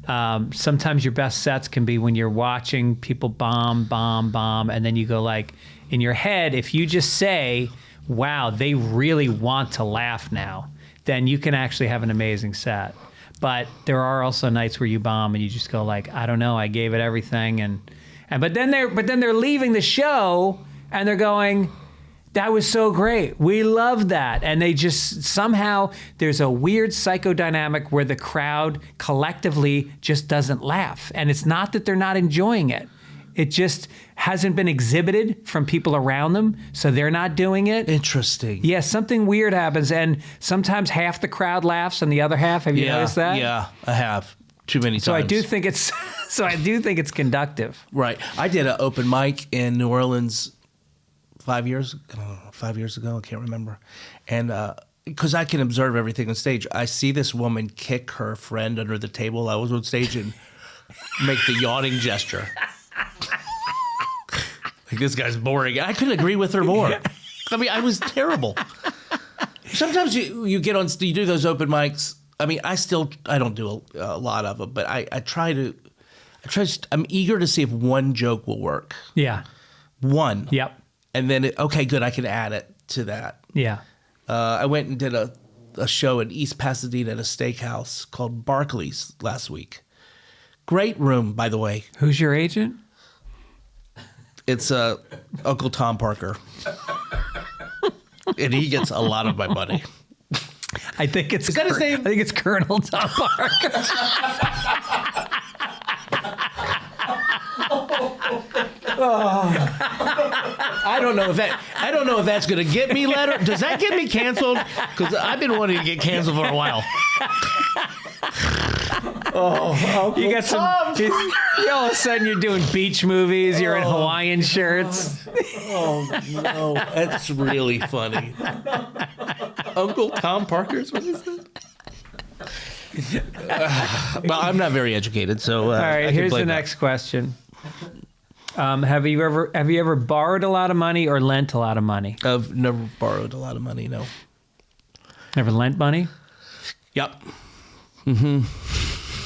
sometimes your best sets can be when you're watching people bomb, and then you go like, in your head, if you just say, wow, they really want to laugh now, then you can actually have an amazing set. But there are also nights where you bomb and you just go like, I don't know, I gave it everything, but then they're leaving the show and they're going, that was so great. We loved that. And they just somehow, there's a weird psychodynamic where the crowd collectively just doesn't laugh. And it's not that they're not enjoying it. It just hasn't been exhibited from people around them, so they're not doing it. Interesting. Yeah, something weird happens, and sometimes half the crowd laughs and the other half. Have you noticed that? Yeah, I have. Too many times. So I do think it's conductive. Right. I did an open mic in New Orleans 5 years ago. I can't remember. And because I can observe everything on stage, I see this woman kick her friend under the table. I was on stage and make the yawning gesture. Like, this guy's boring. I couldn't agree with her more. I mean, I was terrible. Sometimes you get on, you do those open mics. I mean, I don't do a lot of them, but I'm eager to see if one joke will work. Yeah. One. Yep. And then, okay, good, I can add it to that. Yeah. I went and did a show in East Pasadena at a steakhouse called Barclays last week. Great room, by the way. Who's your agent? It's Uncle Tom Parker. And he gets a lot of my money. I think it's... Is that his name? I think it's Colonel Tom Parker. I don't know if that's going to get me letter. Does that get me canceled? Because I've been wanting to get canceled for a while. You got some... all of a sudden you're doing beach movies. You're in Hawaiian shirts. Oh, no. That's really funny. Uncle Tom Parker's what is that? Well, I'm not very educated, so... All right, here's the next question. Have you ever borrowed a lot of money or lent a lot of money? I've never borrowed a lot of money, no. Never lent money? Yep.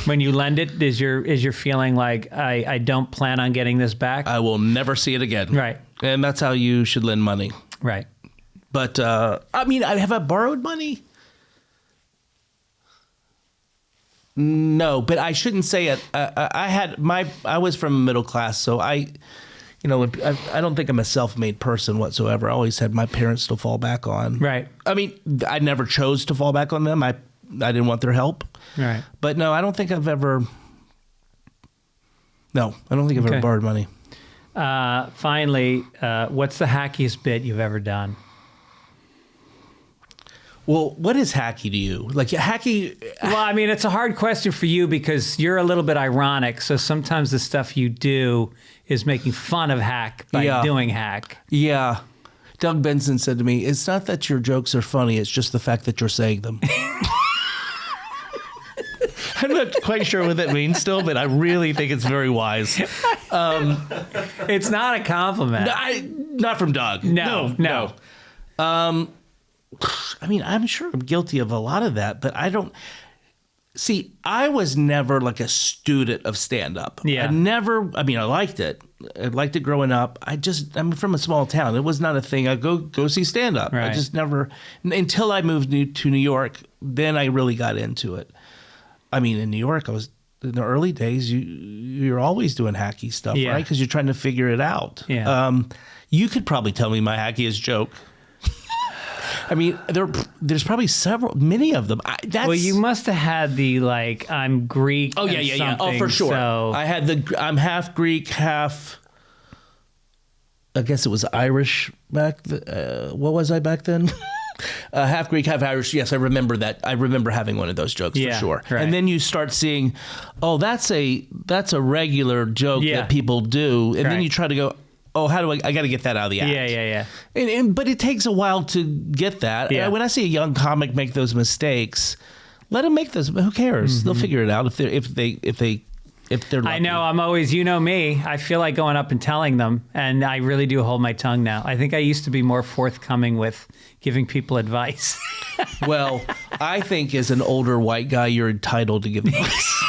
When you lend it, is your feeling like I don't plan on getting this back? I will never see it again. Right. And that's how you should lend money. Right. But, have I borrowed money? No, but I shouldn't say it. I was from middle class, so I don't think I'm a self-made person whatsoever. I always had my parents to fall back on. Right. I mean, I never chose to fall back on them. I didn't want their help. Right. But no, I don't think I've ever. No, I don't think I've ever borrowed money. Finally, what's the hackiest bit you've ever done? Well, what is hacky to you? Like hacky? Well, I mean, it's a hard question for you because you're a little bit ironic. So sometimes the stuff you do is making fun of hack by doing hack. Yeah. Doug Benson said to me, it's not that your jokes are funny, it's just the fact that you're saying them. I'm not quite sure what that means still, but I really think it's very wise. It's not a compliment. Not from Doug. No. I mean, I'm sure I'm guilty of a lot of that, but I don't... See, I was never like a student of stand-up. Yeah. I liked it. I liked it growing up. I'm from a small town. It was not a thing. I go see stand-up. Right. I just never... Until I moved to New York, then I really got into it. I mean, in New York, I was... In the early days, you're always doing hacky stuff, right? Because you're trying to figure it out. Yeah. You could probably tell me my hackiest joke. I mean, there's probably many of them. Well, you must have had the I'm Greek. Oh yeah. Oh, for sure. So. I had I'm half Greek, half. I guess it was Irish back. What was I back then? Half Greek, half Irish. Yes, I remember that. I remember having one of those jokes for sure. Right. And then you start seeing, that's a regular joke that people do, and then you try to go. Oh, how do I got to get that out of the act. Yeah. But it takes a while to get that. Yeah. When I see a young comic make those mistakes, let them make those. Who cares? Mm-hmm. They'll figure it out if they're lucky. I know. I'm always, me. I feel like going up and telling them, and I really do hold my tongue now. I think I used to be more forthcoming with giving people advice. Well, I think as an older white guy, you're entitled to give advice.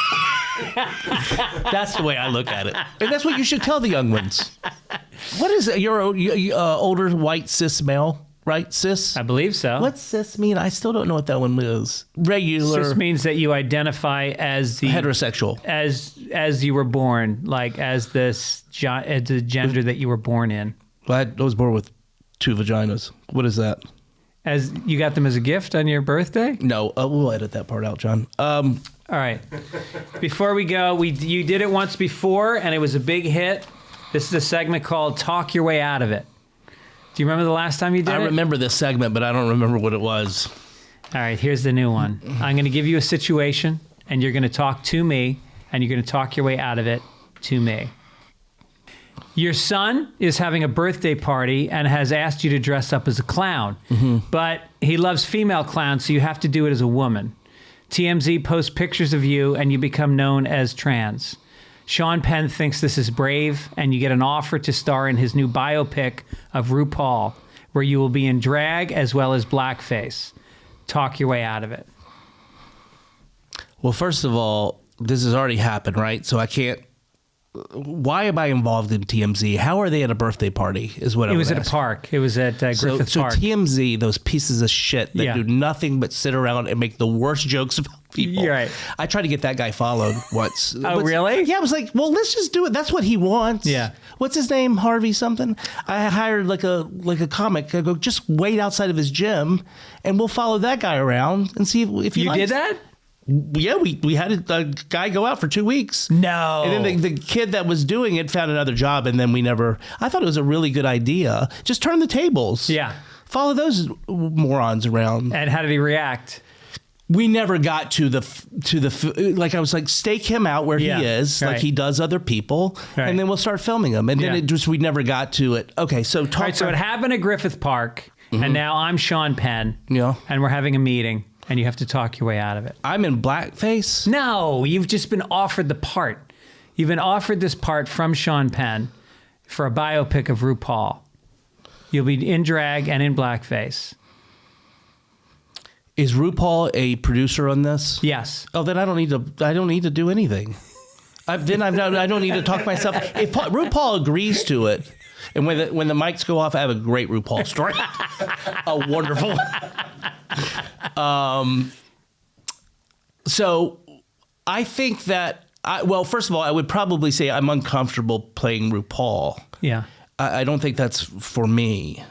That's the way I look at it, and that's what you should tell the young ones. What is it? You're older white cis male, right? Cis? I believe so. What's cis mean? I still don't know what that one is. Regular. Cis means that you identify as the heterosexual, as you were born, like as the gender that you were born in. I was born with 2 vaginas. What is that? As you got them as a gift on your birthday? No, we'll edit that part out, John. All right. Before we go, you did it once before, and it was a big hit. This is a segment called Talk Your Way Out of It. Do you remember the last time you did it? I remember this segment, but I don't remember what it was. All right, here's the new one. I'm going to give you a situation, and you're going to talk to me, and you're going to talk your way out of it to me. Your son is having a birthday party and has asked you to dress up as a clown, but he loves female clowns, so you have to do it as a woman. TMZ posts pictures of you, and you become known as trans. Sean Penn thinks this is brave, and you get an offer to star in his new biopic of RuPaul, where you will be in drag as well as blackface. Talk your way out of it. Well, first of all, this has already happened, right? So I can't... Why am I involved in TMZ? How are they at a birthday party is what I was asking. It was at a park. It was at Griffith Park. So TMZ, those pieces of shit that do nothing but sit around and make the worst jokes about people. You're right. I tried to get that guy followed once. Oh, really? Yeah, I was like, well, let's just do it. That's what he wants. Yeah. What's his name? Harvey something. I hired like a comic. I go, just wait outside of his gym, and we'll follow that guy around and see if he You likes did that? Yeah, we had a guy go out for 2 weeks. No. And then the kid that was doing it found another job, and then I thought it was a really good idea. Just turn the tables. Yeah. Follow those morons around. And how did he react? We never got to the like, I was like, stake him out where he is, right. like he does other people, and then we'll start filming him. And then we never got to it. Okay, so All right, so it happened at Griffith Park, and now I'm Sean Penn. Yeah. And we're having a meeting, and you have to talk your way out of it. I'm in blackface. No, you've just been offered the part. You've been offered this part from Sean Penn for a biopic of RuPaul. You'll be in drag and in blackface. Is RuPaul a producer on this? Yes. Oh, then I don't need to do anything. I don't need to talk myself. If RuPaul agrees to it, and when the mics go off, I have a great RuPaul story. A wonderful. So I think that first of all, I would probably say I'm uncomfortable playing RuPaul. Yeah. I don't think that's for me.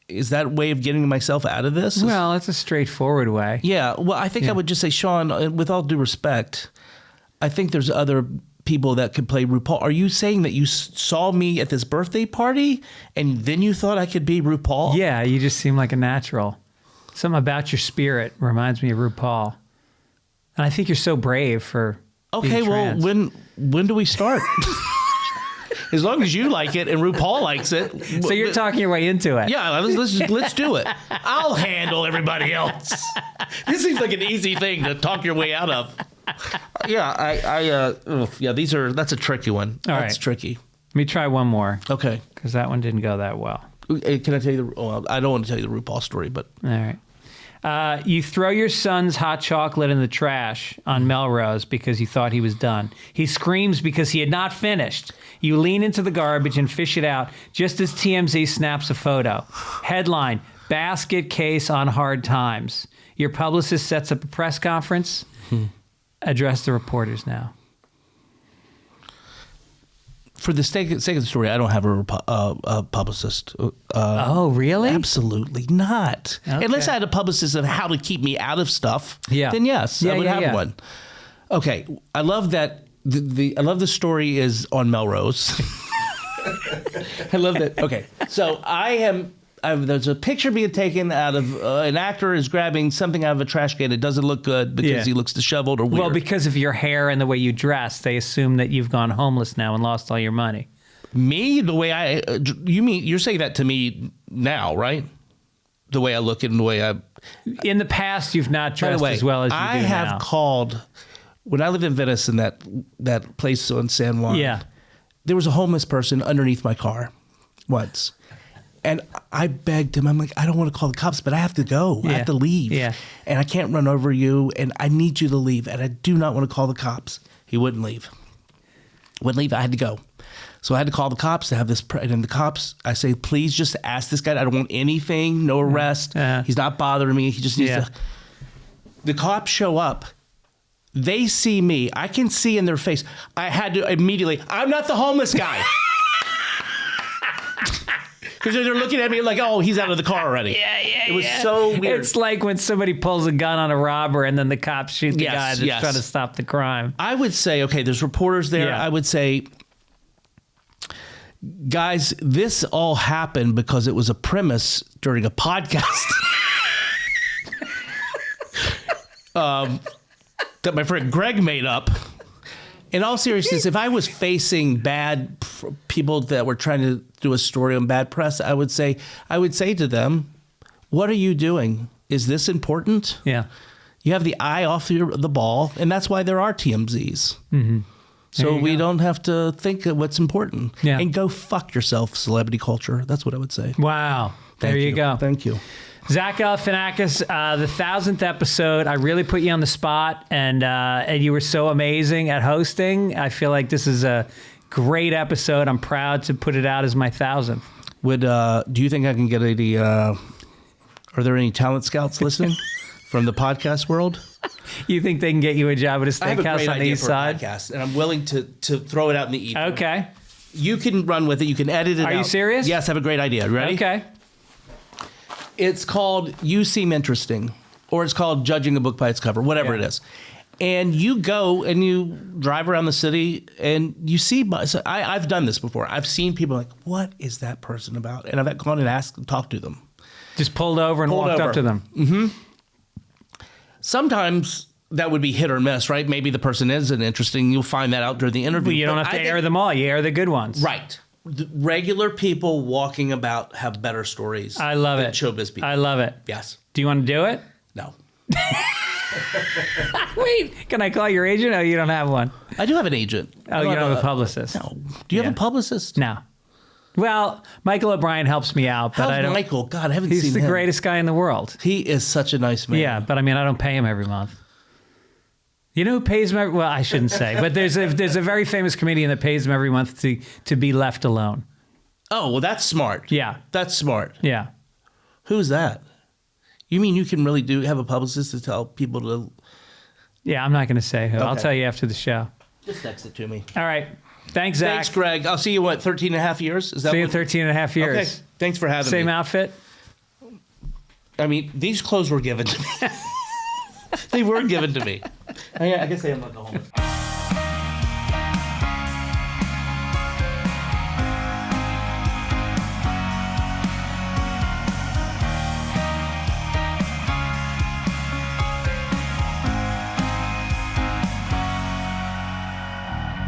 Is that a way of getting myself out of this? Well, it's a straightforward way. Yeah. Well, I think I would just say, Sean, with all due respect, I think there's other people that could play RuPaul. Are you saying that you saw me at this birthday party and then you thought I could be RuPaul? Yeah, you just seem like a natural. Something about your spirit reminds me of RuPaul. And I think you're so brave for being trans. Well, when do we start? As long as you like it and RuPaul likes it. So you're talking your way into it. Yeah, let's do it. I'll handle everybody else. This seems like an easy thing to talk your way out of. Yeah, that's a tricky one. That's tricky. Let me try one more. Okay. Because that one didn't go that well. Can I tell you I don't want to tell you the RuPaul story, but. All right. You throw your son's hot chocolate in the trash on Melrose because you thought he was done. He screams because he had not finished. You lean into the garbage and fish it out just as TMZ snaps a photo. Headline, basket case on hard times. Your publicist sets up a press conference. Address the reporters now. For the sake of the story, I don't have a publicist. Oh, really? Absolutely not. Okay. Unless I had a publicist of how to keep me out of stuff, yeah. then yes, I would have one. Okay, I love that. I love the story is on Melrose. I love that. Okay, so there's a picture being taken out of an actor is grabbing something out of a trash can. It doesn't look good because he looks disheveled or weird. Well, because of your hair and the way you dress, they assume that you've gone homeless now and lost all your money. Me, the way you're saying that to me now, right? The way I look and the way I. In the past, you've not dressed as well as you do now. I have called when I lived in Venice in that place on San Juan. Yeah, there was a homeless person underneath my car once. And I begged him. I'm like, I don't want to call the cops, but I have to go. I have to leave. Yeah. And I can't run over you. And I need you to leave. And I do not want to call the cops. He wouldn't leave. I had to go. So I had to call the cops to have this. And then the cops, I say, please just ask this guy. I don't want anything. No arrest. He's not bothering me. He just needs to. The cops show up. They see me. I can see in their face. I had to immediately, I'm not the homeless guy. Because they're looking at me like, oh, he's out of the car already. It was so weird. It's like when somebody pulls a gun on a robber and then the cops shoot the guy that's trying to stop the crime. I would say, okay, there's reporters there. Yeah. I would say, guys, this all happened because it was a premise during a podcast that my friend Greg made up. In all seriousness, if I was facing bad people that were trying to do a story on bad press, I would say to them, what are you doing? Is this important? Yeah. You have the eye off the ball, and that's why there are TMZs. Mm-hmm. So we don't have to think of what's important. Yeah. And go fuck yourself, celebrity culture. That's what I would say. Wow. There you go. Thank you. Zach Golfinhackus, the 1000th episode. I really put you on the spot, and you were so amazing at hosting. I feel like this is a great episode. I'm proud to put it out as my 1000th. Do you think I can get are there any talent scouts listening from the podcast world? You think they can get you a job at a I have a steakhouse great on the idea east for a side? podcast, and I'm willing to throw it out in the ether. Okay. You can run with it. You can edit it out. Are you serious? Yes, I have a great idea. Ready? Okay. It's called You Seem Interesting, or it's called Judging a Book by Its Cover, whatever it is. And you go and you drive around the city and you see, so I've done this before. I've seen people like, what is that person about? And I've gone and talked to them. Just pulled over and walked up to them. Sometimes that would be hit or miss, right? Maybe the person isn't interesting. You'll find that out during the interview. But you don't have to air them all. You air the good ones. Right. The regular people walking about have better stories. I love than it. Showbiz people. I love it. Yes. Do you want to do it? No. Wait, can I call your agent? Oh, you don't have one. I do have an agent. Oh, you don't have a publicist. No. Do you have a publicist? No. Well, Michael O'Brien helps me out, but How's I don't. Michael? God, I haven't seen He's him. the greatest guy in the world. He is such a nice man. Yeah, but I mean, I don't pay him every month. You know who pays him? Well, I shouldn't say, but there's a very famous comedian that pays him every month to be left alone. Oh, well, that's smart. Yeah. That's smart. Yeah. Who's that? You mean you can really have a publicist to tell people to... Yeah, I'm not going to say who. I'll Okay. tell you after the show. Just text it to me. All right. Thanks, Zach. Thanks, Greg. I'll see you, 13 and a half years? Is that See you what- 13 and a half years. Okay. Thanks for having Same me. outfit? I mean, these clothes were given to me. They were given to me. I guess I am not the home.